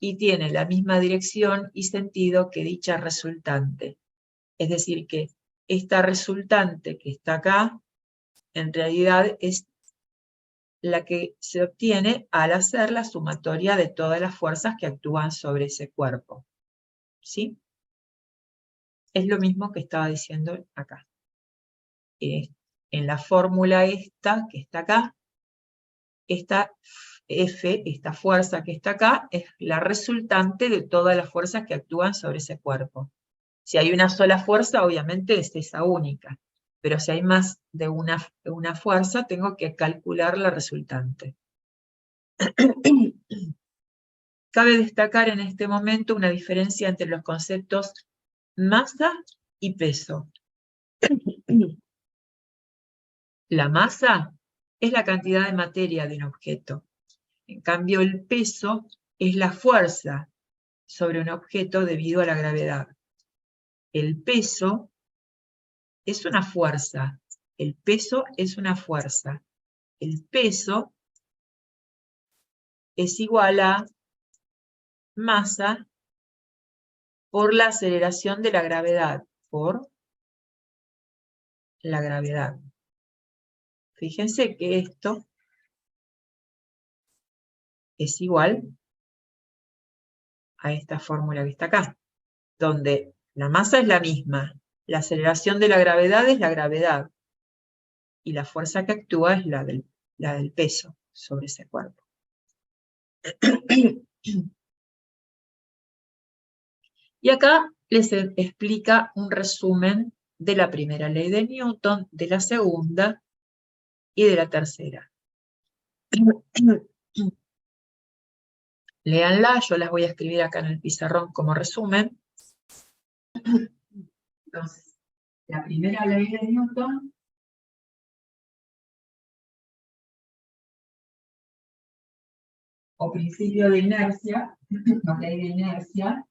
S1: y tiene la misma dirección y sentido que dicha resultante. Es decir, que esta resultante que está acá, en realidad es la que se obtiene al hacer la sumatoria de todas las fuerzas que actúan sobre ese cuerpo. ¿Sí? Es lo mismo que estaba diciendo acá. En la fórmula esta, que está acá, esta F, esta fuerza que está acá, es la resultante de todas las fuerzas que actúan sobre ese cuerpo. Si hay una sola fuerza, obviamente es esa única. Pero si hay más de una fuerza, tengo que calcular la resultante. Cabe destacar en este momento una diferencia entre los conceptos masa y peso. La masa es la cantidad de materia de un objeto. En cambio, el peso es la fuerza sobre un objeto debido a la gravedad. El peso es una fuerza. El peso es una fuerza. El peso es igual a masa por la aceleración de la gravedad, por la gravedad. Fíjense que esto es igual a esta fórmula que está acá, donde la masa es la misma, la aceleración de la gravedad es la gravedad, y la fuerza que actúa es la del peso sobre ese cuerpo. Y acá les explica un resumen de la primera ley de Newton, de la segunda y de la tercera. Léanla, yo las voy a escribir acá en el pizarrón como resumen. Entonces, la primera ley de Newton o principio de inercia, o ley de inercia,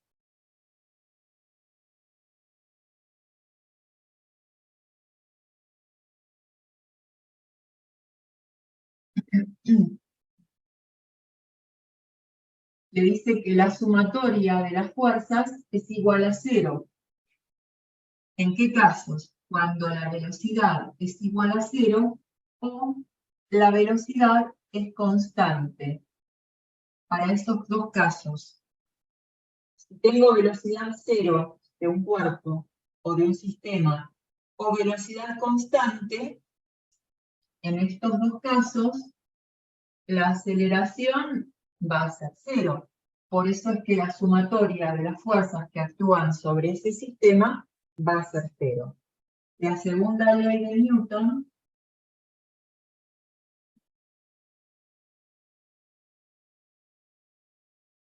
S1: le dice que la sumatoria de las fuerzas es igual a 0. ¿En qué casos? Cuando la velocidad es igual a 0 o la velocidad es constante. Para esos dos casos, si tengo velocidad 0 de un cuerpo o de un sistema o velocidad constante, en estos dos casos la aceleración va a ser 0. Por eso es que la sumatoria de las fuerzas que actúan sobre ese sistema va a ser 0. La segunda ley de Newton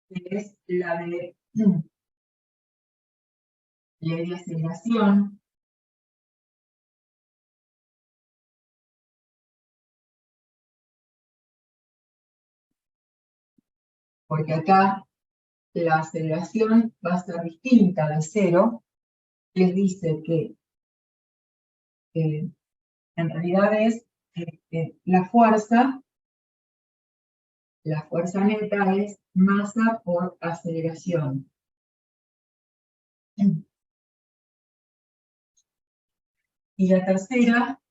S1: es la de ley de aceleración, porque acá la aceleración va a ser distinta de 0. Les dice que en realidad es la fuerza neta es masa por aceleración. Y la tercera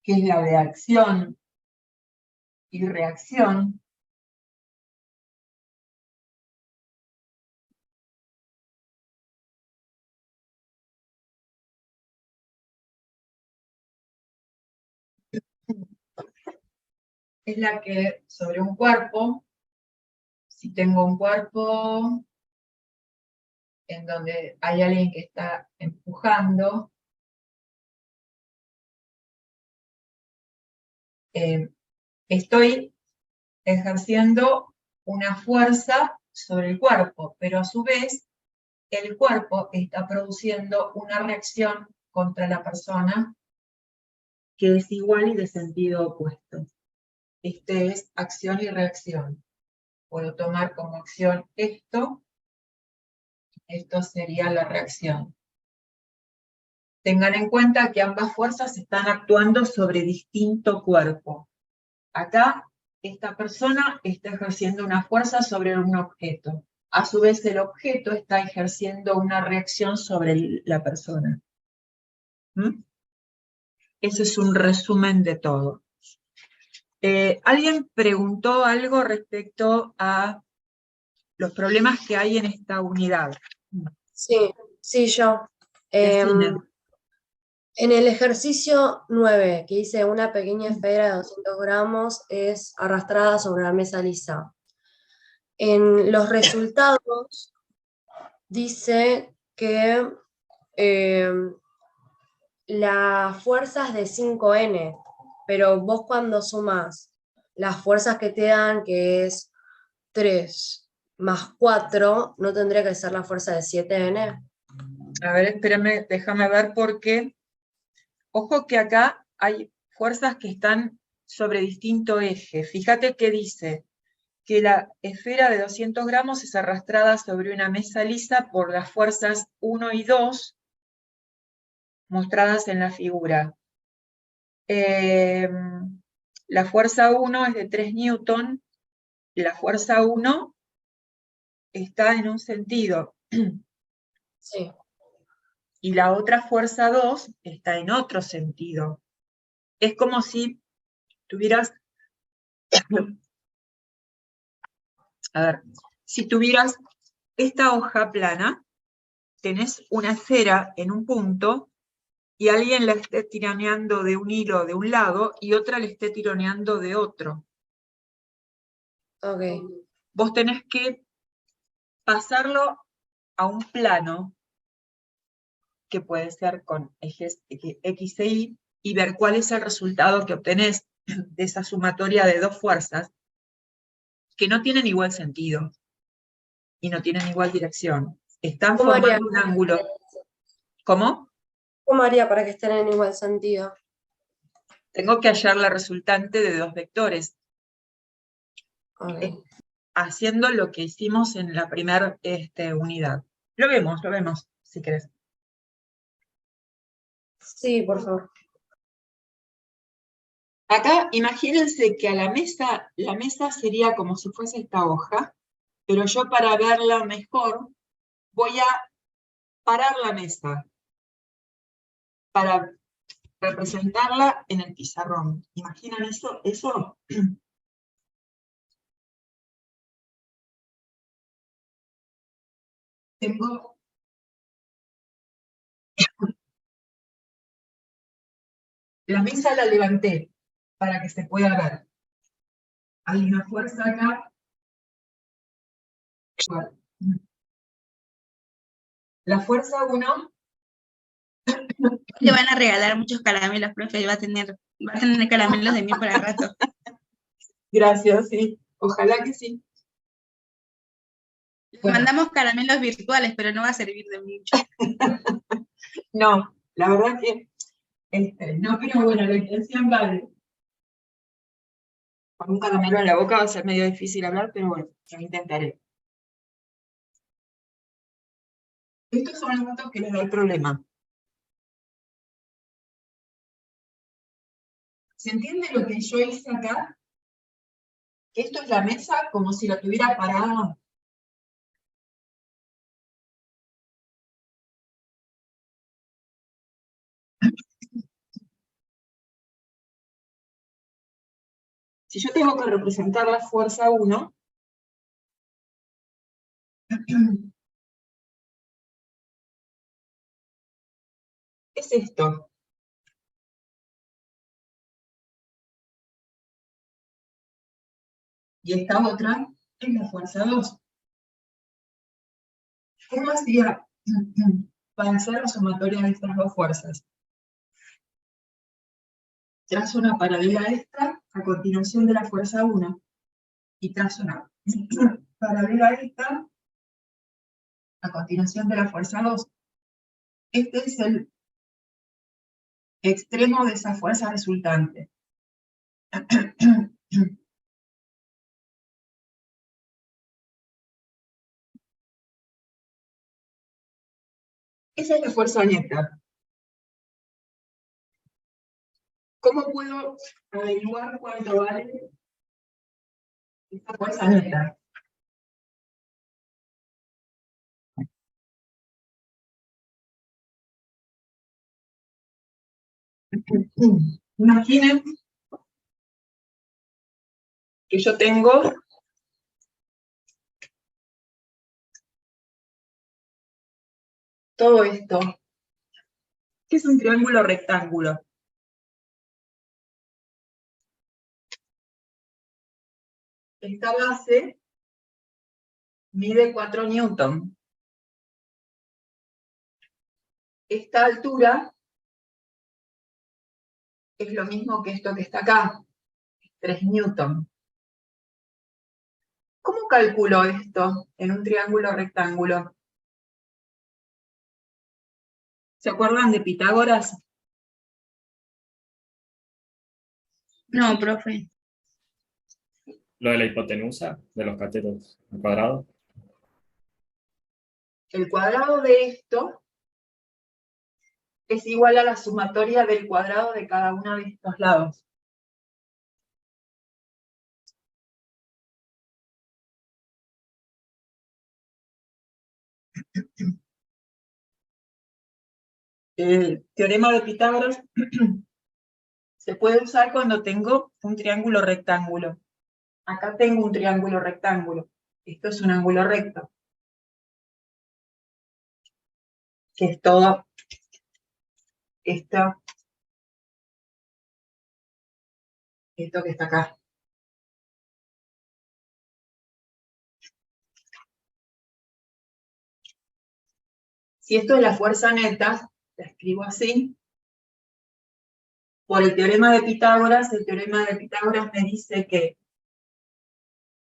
S1: que es la de acción y reacción, es la que sobre un cuerpo, si tengo un cuerpo en donde hay alguien que está empujando, estoy ejerciendo una fuerza sobre el cuerpo, pero a su vez el cuerpo está produciendo una reacción contra la persona que es igual y de sentido opuesto. Este es acción y reacción. Puedo tomar como acción esto sería la reacción. Tengan en cuenta que ambas fuerzas están actuando sobre distinto cuerpo. Acá, esta persona está ejerciendo una fuerza sobre un objeto. A su vez, el objeto está ejerciendo una reacción sobre la persona. ¿Mm? Ese es un resumen de todo. ¿Alguien preguntó algo respecto a los problemas que hay en esta unidad?
S2: Sí, yo.
S1: Decime.
S2: En el ejercicio 9, que dice una pequeña esfera de 200 gramos es arrastrada sobre una mesa lisa. En los resultados dice que la fuerza es de 5N, pero vos cuando sumás las fuerzas que te dan, que es 3 más 4, ¿no tendría que ser la fuerza de 7N?
S1: A ver, espérame, déjame ver por qué. Ojo que acá hay fuerzas que están sobre distinto eje. Fíjate que dice que la esfera de 200 gramos es arrastrada sobre una mesa lisa por las fuerzas 1 y 2 mostradas en la figura. La fuerza 1 es de 3 newton, la fuerza 1 está en un sentido,
S2: Sí.
S1: y la otra fuerza 2 está en otro sentido. Es como si tuvieras, a ver, si tuvieras esta hoja plana, tenés una esfera en un punto y alguien la esté tironeando de un hilo de un lado y otra le esté tironeando de otro.
S2: Ok.
S1: Vos tenés que pasarlo a un plano, que puede ser con ejes X e Y ver cuál es el resultado que obtenés de esa sumatoria de dos fuerzas que no tienen igual sentido y no tienen igual dirección. Están
S2: ¿Cómo haría?
S1: formando un ángulo. ¿Cómo?
S2: ¿Cómo haría para que estén en igual sentido?
S1: Tengo que hallar la resultante de dos vectores,
S2: Okay.
S1: haciendo lo que hicimos en la primera unidad. Lo vemos, si querés.
S2: Sí, por favor.
S1: Acá, imagínense que a la mesa sería como si fuese esta hoja, pero yo para verla mejor voy a parar la mesa para representarla en el pizarrón. ¿Imaginan eso? Tengo la mesa, la levanté para que se pueda ver. Hay una fuerza acá. La fuerza 1.
S6: Le van a regalar muchos caramelos, profe, va a tener caramelos de mí para rato.
S1: Gracias, sí. Ojalá que sí. Bueno.
S6: Mandamos caramelos virtuales, pero no va a servir de mucho.
S1: No, la verdad que no, pero bueno, la intención vale. Con un caramelo en la boca va a ser medio difícil hablar, pero bueno, lo intentaré. Estos son los datos que les da el problema. ¿Se entiende lo que yo hice acá? que esto es la mesa como si la tuviera parada. Si yo tengo que representar la fuerza 1, es esto. Y esta otra es la fuerza 2. ¿Cómo hacía para hacer la sumatoria de estas dos fuerzas? Trazo una paralela esta a continuación de la fuerza 1 y trazo una paralela esta a continuación de la fuerza 2. Este es el extremo de esa fuerza resultante. Esa es la fuerza neta. ¿Cómo puedo averiguar cuánto vale esta fuerza neta? Imaginen que yo tengo todo esto, que es un triángulo rectángulo. Esta base mide 4 newton. Esta altura es lo mismo que esto que está acá, 3 newton. ¿Cómo calculo esto en un triángulo rectángulo? ¿Se acuerdan de Pitágoras?
S6: No, profe.
S3: Lo de la hipotenusa de los catetos al cuadrado.
S1: El cuadrado de esto es igual a la sumatoria del cuadrado de cada uno de estos lados. El teorema de Pitágoras se puede usar cuando tengo un triángulo rectángulo. Acá tengo un triángulo rectángulo. Esto es un ángulo recto, que es todo esto que está acá. Si esto es la fuerza neta, la escribo así. Por el teorema de Pitágoras, el teorema de Pitágoras me dice que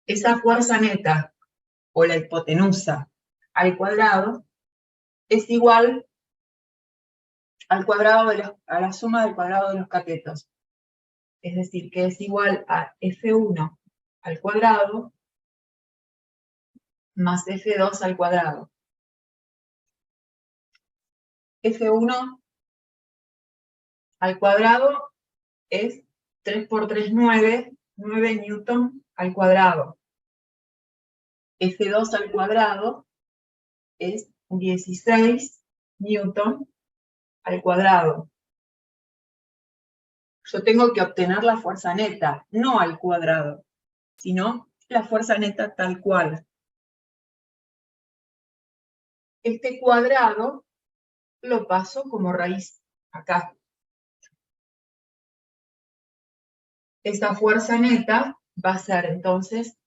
S1: esa fuerza neta, o la hipotenusa, al cuadrado, es igual al cuadrado a la suma del cuadrado de los catetos. Es decir, que es igual a F1 al cuadrado más F2 al cuadrado. F1 al cuadrado es 3 por 3, 9 newton al cuadrado. F2 al cuadrado es 16 newton al cuadrado. Yo tengo que obtener la fuerza neta, no al cuadrado, sino la fuerza neta tal cual. Este cuadrado lo paso como raíz acá. Esta fuerza neta va a ser entonces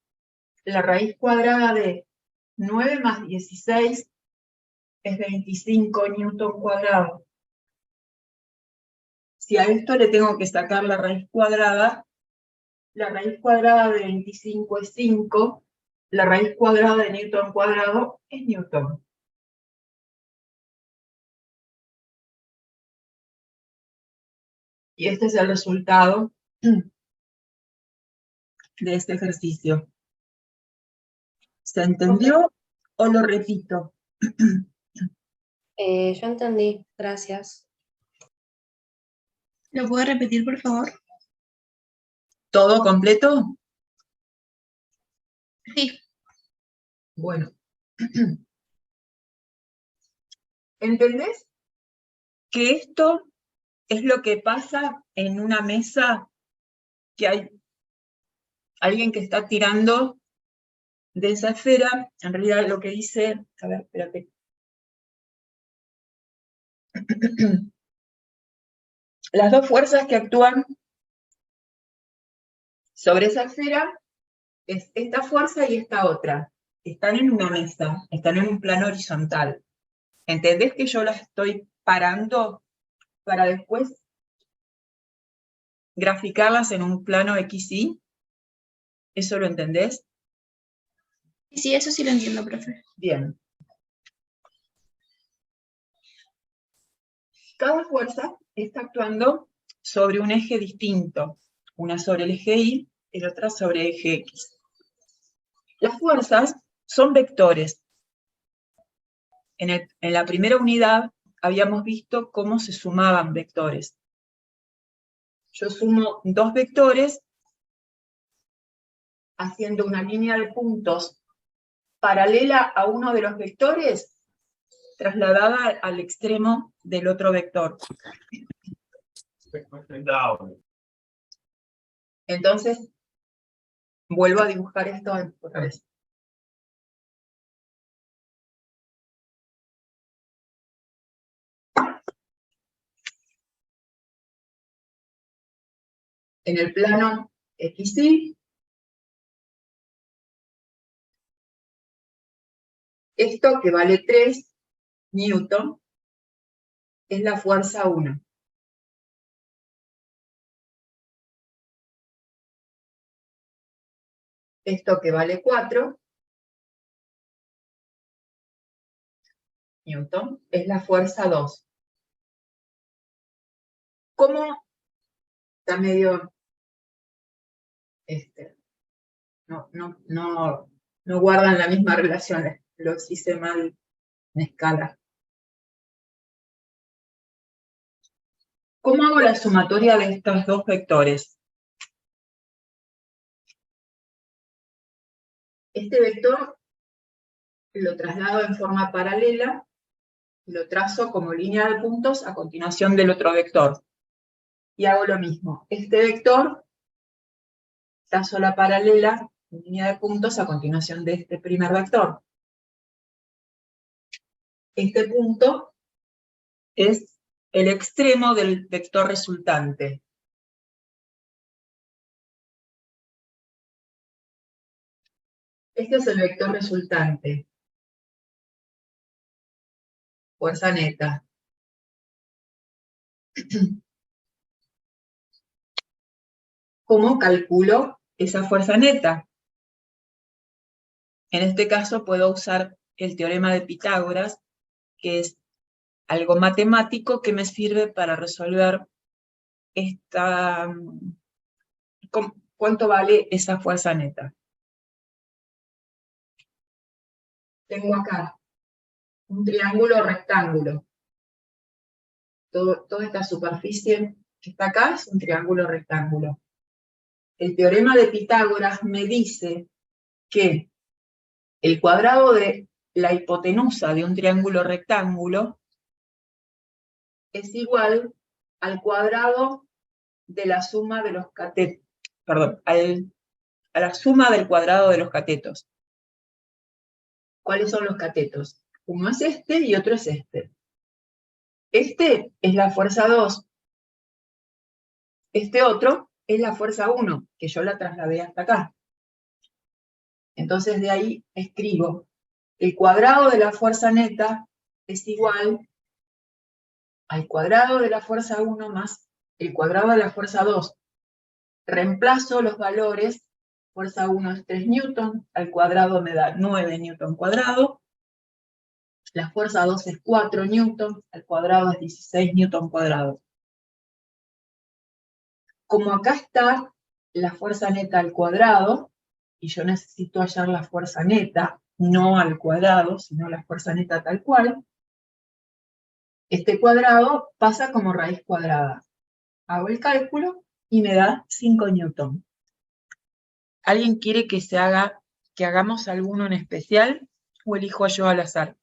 S1: la raíz cuadrada de 9 más 16 es 25 newton cuadrado. Si a esto le tengo que sacar la raíz cuadrada de 25 es 5, la raíz cuadrada de newton cuadrado es newton. Y este es el resultado de este ejercicio. ¿Se entendió o lo repito?
S2: Yo entendí, gracias.
S6: ¿Lo puedo repetir, por favor?
S1: ¿Todo completo?
S6: Sí,
S1: Bueno. ¿Entendés que esto es lo que pasa en una mesa, que hay alguien que está tirando de esa esfera? En realidad lo que dice, a ver, espérate. Las dos fuerzas que actúan sobre esa esfera es esta fuerza y esta otra. Están en una mesa, están en un plano horizontal. ¿Entendés que yo las estoy parando para después graficarlas en un plano XY? ¿Eso lo entendés?
S6: sí, eso sí lo entiendo, profe.
S1: Bien. Cada fuerza está actuando sobre un eje distinto. Una sobre el eje Y y la otra sobre el eje X. Las fuerzas son vectores. En la primera unidad habíamos visto cómo se sumaban vectores. Yo sumo dos vectores haciendo una línea de puntos paralela a uno de los vectores, trasladada al extremo del otro vector. Entonces, vuelvo a dibujar esto otra vez. En el plano XY, esto que vale 3 newton es la fuerza 1. Esto que vale 4 newton es la fuerza 2. ¿Cómo está medio no guardan la misma relación? Los hice mal en escala. ¿Cómo hago la sumatoria de estos dos vectores? Este vector lo traslado en forma paralela, lo trazo como línea de puntos a continuación del otro vector. Y hago lo mismo. Este vector, trazo la paralela, línea de puntos a continuación de este primer vector. Este punto es el extremo del vector resultante. Este es el vector resultante. Fuerza neta. ¿Cómo calculo esa fuerza neta? En este caso puedo usar el teorema de Pitágoras, que es algo matemático que me sirve para resolver cuánto vale esa fuerza neta. Tengo acá un triángulo rectángulo. Toda esta superficie que está acá es un triángulo rectángulo. El teorema de Pitágoras me dice que el cuadrado de la hipotenusa de un triángulo rectángulo es igual al cuadrado de la suma de los catetos, perdón, a la suma del cuadrado de los catetos. ¿Cuáles son los catetos? Uno es este y otro es este. Este es la fuerza 2. Este otro es la fuerza 1, que yo la trasladé hasta acá. Entonces de ahí escribo, el cuadrado de la fuerza neta es igual al cuadrado de la fuerza 1 más el cuadrado de la fuerza 2. Reemplazo los valores, fuerza 1 es 3 newton, al cuadrado me da 9 newton cuadrado, la fuerza 2 es 4 newton, al cuadrado es 16 newton cuadrado. Como acá está la fuerza neta al cuadrado, y yo necesito hallar la fuerza neta, no al cuadrado, sino la fuerza neta tal cual, este cuadrado pasa como raíz cuadrada. Hago el cálculo y me da 5 newton. ¿Alguien quiere que que hagamos alguno en especial o elijo yo al azar?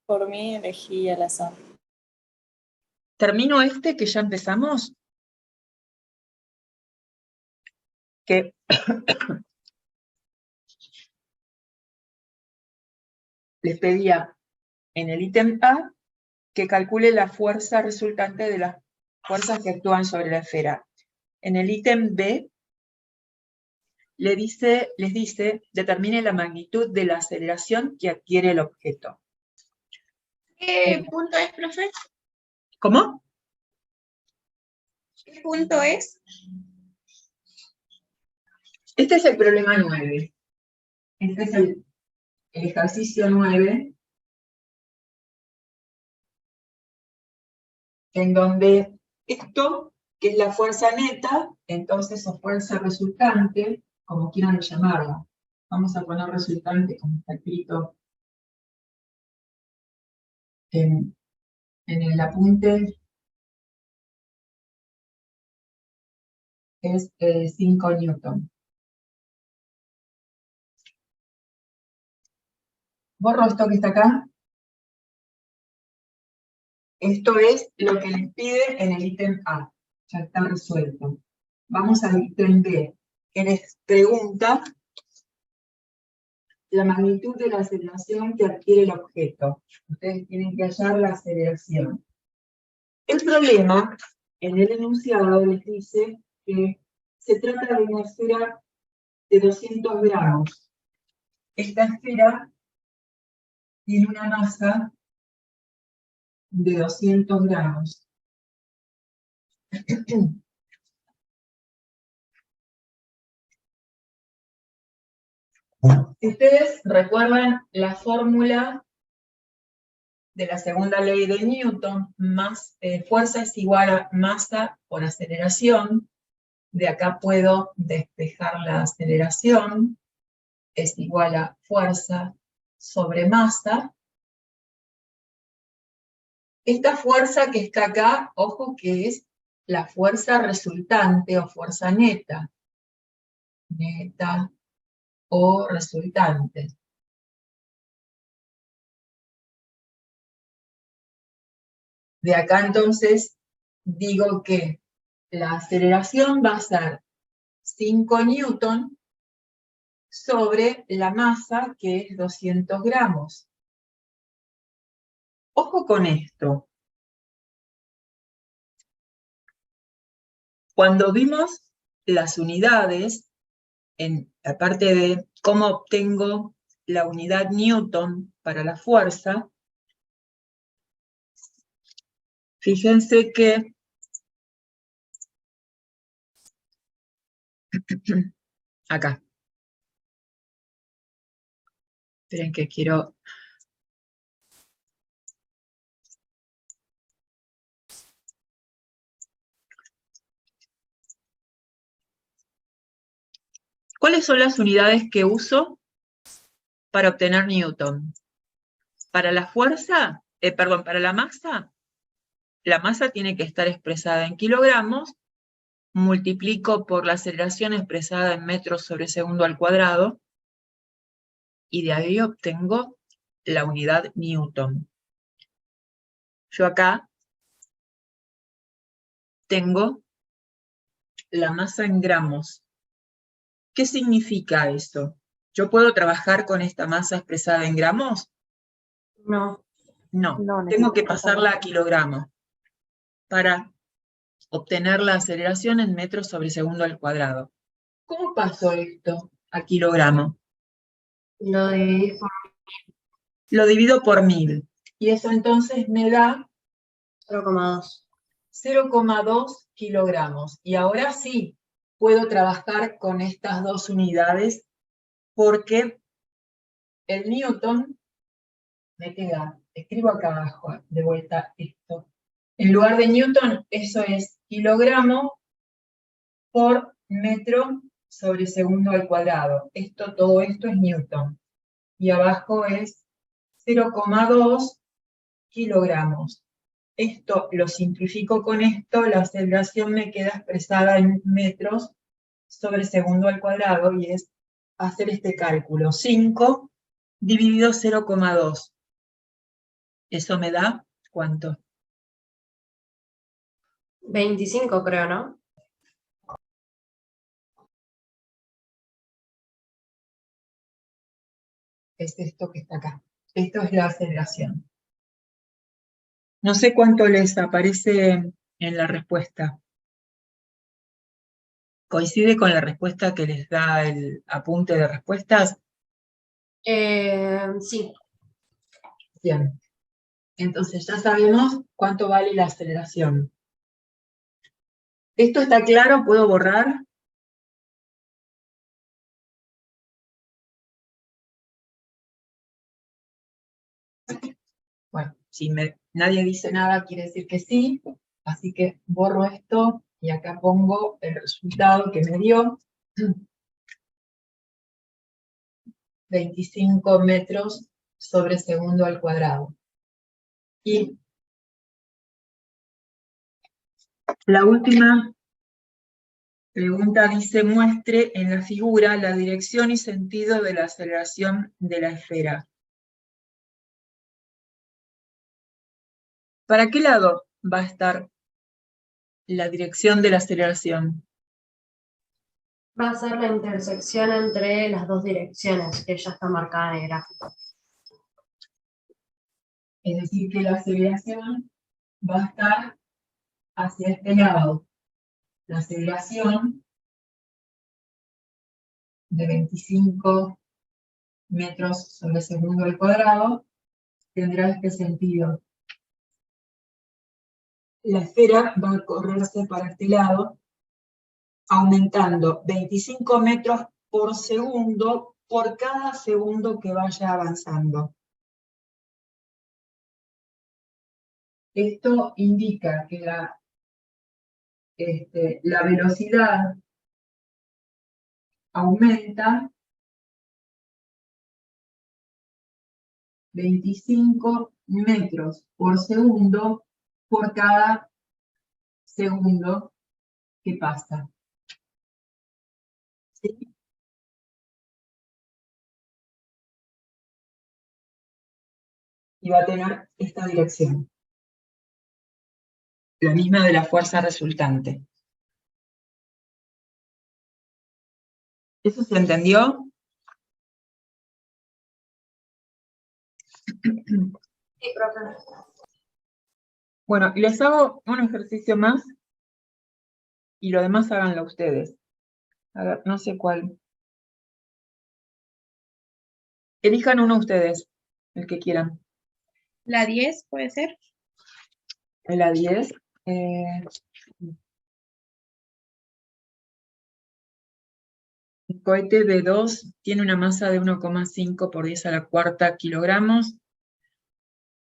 S7: Por mí elegí al azar.
S1: ¿Termino este que ya empezamos? Que les pedía en el ítem A que calcule la fuerza resultante de las fuerzas que actúan sobre la esfera. En el ítem B les dice, determine la magnitud de la aceleración que adquiere el objeto.
S6: ¿Qué punto es, profe?
S1: ¿Cómo?
S6: ¿Qué punto es?
S1: Este es el problema 9. Este es el ejercicio 9, en donde esto, que es la fuerza neta, entonces o fuerza resultante, como quieran llamarla. Vamos a poner resultante como está escrito en el apunte. Es 5 newton. Borro esto que está acá. Esto es lo que les pide en el ítem A. Ya está resuelto. Vamos al ítem B, que les pregunta la magnitud de la aceleración que adquiere el objeto. Ustedes tienen que hallar la aceleración. El problema, en el enunciado, les dice que se trata de una esfera de 200 gramos. Esta esfera tiene una masa de 200 gramos. Ustedes recuerdan la fórmula de la segunda ley de Newton, fuerza es igual a masa por aceleración. De acá puedo despejar la aceleración, es igual a fuerza sobre masa. Esta fuerza que está acá, ojo que es la fuerza resultante o fuerza neta. Neta o resultante. De acá entonces digo que la aceleración va a ser 5 newton sobre la masa que es 200 gramos. Ojo con esto. Cuando vimos las unidades, en la parte de cómo obtengo la unidad newton para la fuerza, fíjense que acá. Esperen que quiero... ¿Cuáles son las unidades que uso para obtener newton? Para la fuerza, para la masa tiene que estar expresada en kilogramos, multiplico por la aceleración expresada en metros sobre segundo al cuadrado, y de ahí obtengo la unidad newton. Yo acá tengo la masa en gramos. ¿Qué significa eso? ¿Yo puedo trabajar con esta masa expresada en gramos?
S2: No.
S1: No,
S5: No,
S1: tengo que
S5: necesito
S1: pasarla a kilogramos para obtener la aceleración en metros sobre segundo al cuadrado. ¿Cómo paso esto a kilogramo? Lo divido por 1000. Y eso entonces me da
S2: 0,2.
S1: 0,2 kilogramos. Y ahora sí, puedo trabajar con estas dos unidades porque el newton me queda, escribo acá abajo de vuelta esto. En lugar de newton, eso es kilogramo por metro sobre segundo al cuadrado. Todo esto es newton. Y abajo es 0,2 kilogramos. esto lo simplifico con esto, la aceleración me queda expresada en metros sobre segundo al cuadrado, y es hacer este cálculo. 5 dividido 0,2. ¿Eso me da cuánto?
S2: 25 creo, ¿no?
S1: Es esto que está acá. Esto es la aceleración. No sé cuánto les aparece en la respuesta. ¿Coincide con la respuesta que les da el apunte de respuestas?
S2: Sí.
S1: Bien. Entonces ya sabemos cuánto vale la aceleración. ¿Esto está claro? ¿Puedo borrar? Bueno, si nadie dice nada, quiere decir que sí. Así que borro esto y acá pongo el resultado que me dio. 25 metros sobre segundo al cuadrado. Y la última pregunta dice: muestre en la figura la dirección y sentido de la aceleración de la esfera. ¿Para qué lado va a estar la dirección de la aceleración?
S2: Va a ser la intersección entre las dos direcciones, que ya está marcada en el gráfico.
S1: Es decir, que la aceleración va a estar hacia este lado. La aceleración de 25 metros sobre segundo al cuadrado tendrá este sentido. La esfera va a correrse para este lado, aumentando 25 metros por segundo por cada segundo que vaya avanzando. Esto indica que la velocidad aumenta 25 metros por segundo por cada segundo que pasa. ¿Sí? Y va a tener esta dirección, la misma de la fuerza resultante. ¿Eso se entendió?
S2: Sí, profe.
S1: Bueno, les hago un ejercicio más y lo demás háganlo ustedes. A ver, no sé cuál. Elijan uno ustedes, el que quieran.
S6: La 10 puede ser.
S1: La 10. El cohete B2 tiene una masa de 1,5 por 10 a la cuarta kilogramos.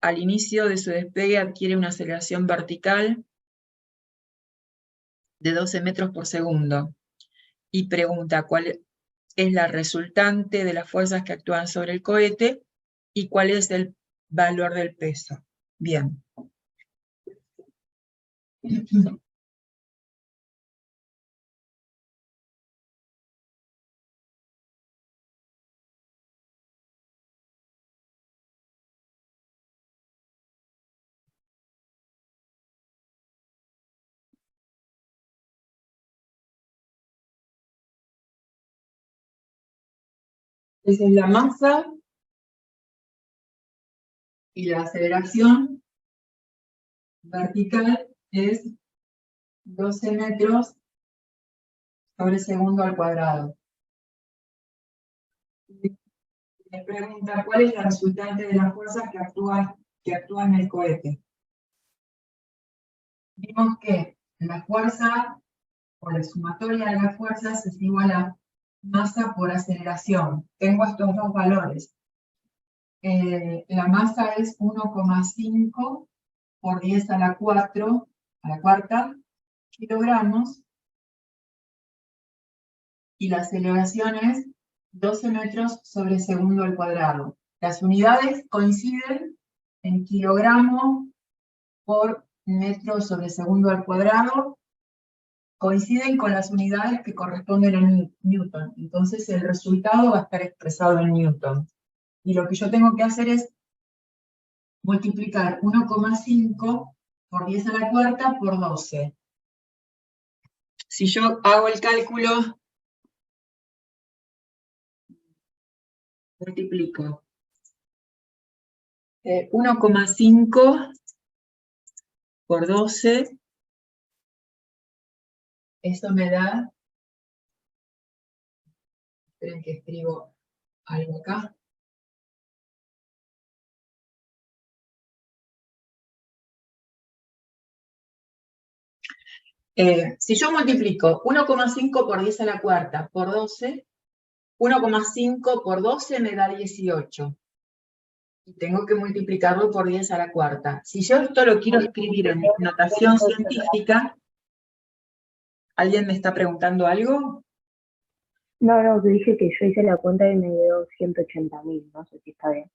S1: Al inicio de su despegue adquiere una aceleración vertical de 12 metros por segundo. Y pregunta cuál es la resultante de las fuerzas que actúan sobre el cohete y cuál es el valor del peso. Bien. Esa es la masa y la aceleración vertical es 12 metros sobre segundo al cuadrado. Me pregunta cuál es la resultante de las fuerzas que actúan en el cohete. Vimos que la fuerza, o la sumatoria de las fuerzas, es igual a masa por aceleración. Tengo estos dos valores. La masa es 1,5 por 10 a la cuarta kilogramos, y la aceleración es 12 metros sobre segundo al cuadrado. Las unidades coinciden en kilogramo por metro sobre segundo al cuadrado coinciden con las unidades que corresponden a Newton. Entonces el resultado va a estar expresado en Newton. Y lo que yo tengo que hacer es multiplicar 1,5 por 10 a la cuarta por 12. Si yo hago el cálculo, multiplico 1,5 por 12, eso me da, esperen que escribo algo acá. Si yo multiplico 1,5 por 10 a la cuarta por 12, 1,5 por 12 me da 18. Y tengo que multiplicarlo por 10 a la cuarta. Si yo esto lo quiero escribir en notación científica, ¿alguien me está preguntando algo?
S8: No, que dije que yo hice la cuenta y me dio 180.000, no sé si está bien.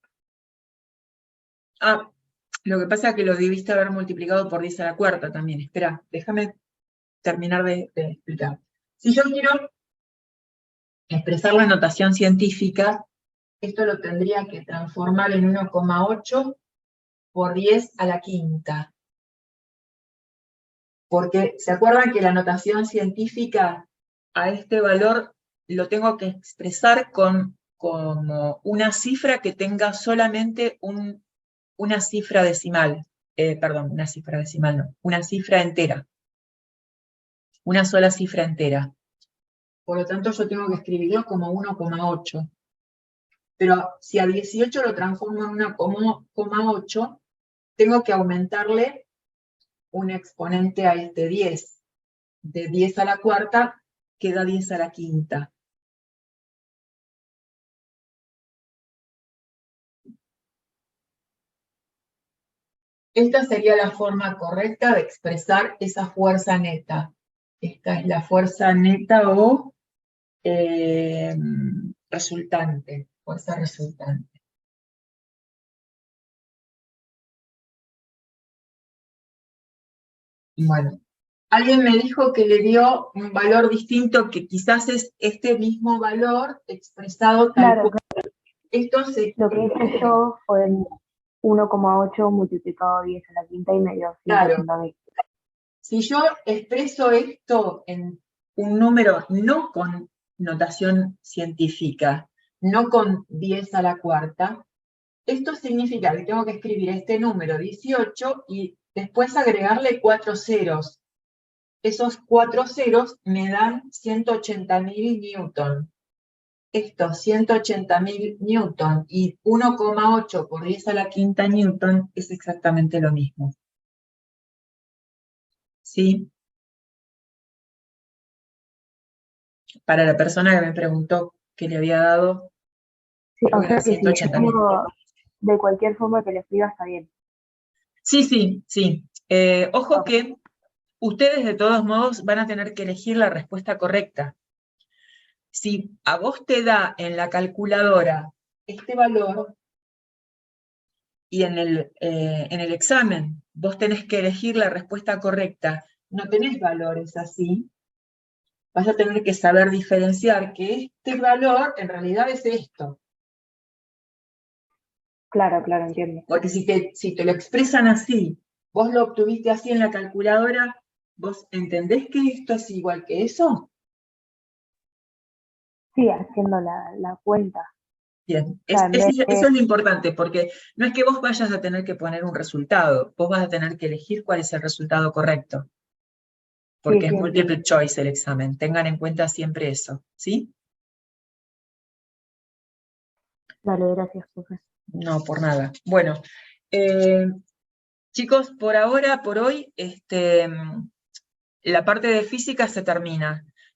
S1: Ah, lo que pasa es que lo debiste haber multiplicado por 10 a la cuarta también. Espera, déjame terminar de explicar. Si yo quiero expresar la notación científica, esto lo tendría que transformar en 1,8 por 10 a la quinta. Porque, ¿se acuerdan que la notación científica a este valor lo tengo que expresar como una cifra que tenga solamente una cifra decimal? Perdón, una cifra decimal no, una cifra entera. Una sola cifra entera. Por lo tanto, yo tengo que escribirlo como 1,8. Pero si a 18 lo transformo en 1,8, tengo que aumentarle un exponente a este 10. De 10 a la cuarta queda 10 a la quinta. Esta sería la forma correcta de expresar esa fuerza neta. Esta es la fuerza neta o resultante, fuerza resultante. Bueno, alguien me dijo que le dio un valor distinto, que quizás es este mismo valor expresado tal
S8: Claro,
S1: cual. Esto se...
S8: lo que hice yo fue 1,8 multiplicado 10 a la quinta y me dio
S1: Claro.
S8: 180.000.
S1: Si yo expreso esto en un número no con notación científica, no con 10 a la cuarta, esto significa que tengo que escribir este número 18 y después agregarle 4 ceros. Esos 4 ceros me dan 180.000 newton. Estos 180.000 newton y 1,8 por 10 a la quinta newton es exactamente lo mismo. ¿Sí? Para la persona que me preguntó que le había dado,
S8: Sí,
S1: creo
S8: o
S1: que era
S8: sea que si
S1: 180.000.
S8: yo de cualquier forma que lo escriba está bien.
S1: Sí. Ojo
S8: Ok.
S1: que ustedes de todos modos van a tener que elegir la respuesta correcta. Si a vos te da en la calculadora este valor y en el examen vos tenés que elegir la respuesta correcta, no tenés valores así, vas a tener que saber diferenciar que este valor en realidad es esto.
S8: Claro, entiendo.
S1: Porque si te lo expresan así, vos lo obtuviste así en la calculadora, ¿vos entendés que esto es igual que eso?
S8: Sí, haciendo la cuenta.
S1: Bien,
S8: Claro,
S1: eso es lo importante, porque no es que vos vayas a tener que poner un resultado, vos vas a tener que elegir cuál es el resultado correcto. Porque es multiple choice el examen, tengan en cuenta siempre eso, ¿sí?
S8: Dale, gracias, profe.
S1: No, por nada. Bueno, chicos, por ahora, por hoy, la parte de física se termina.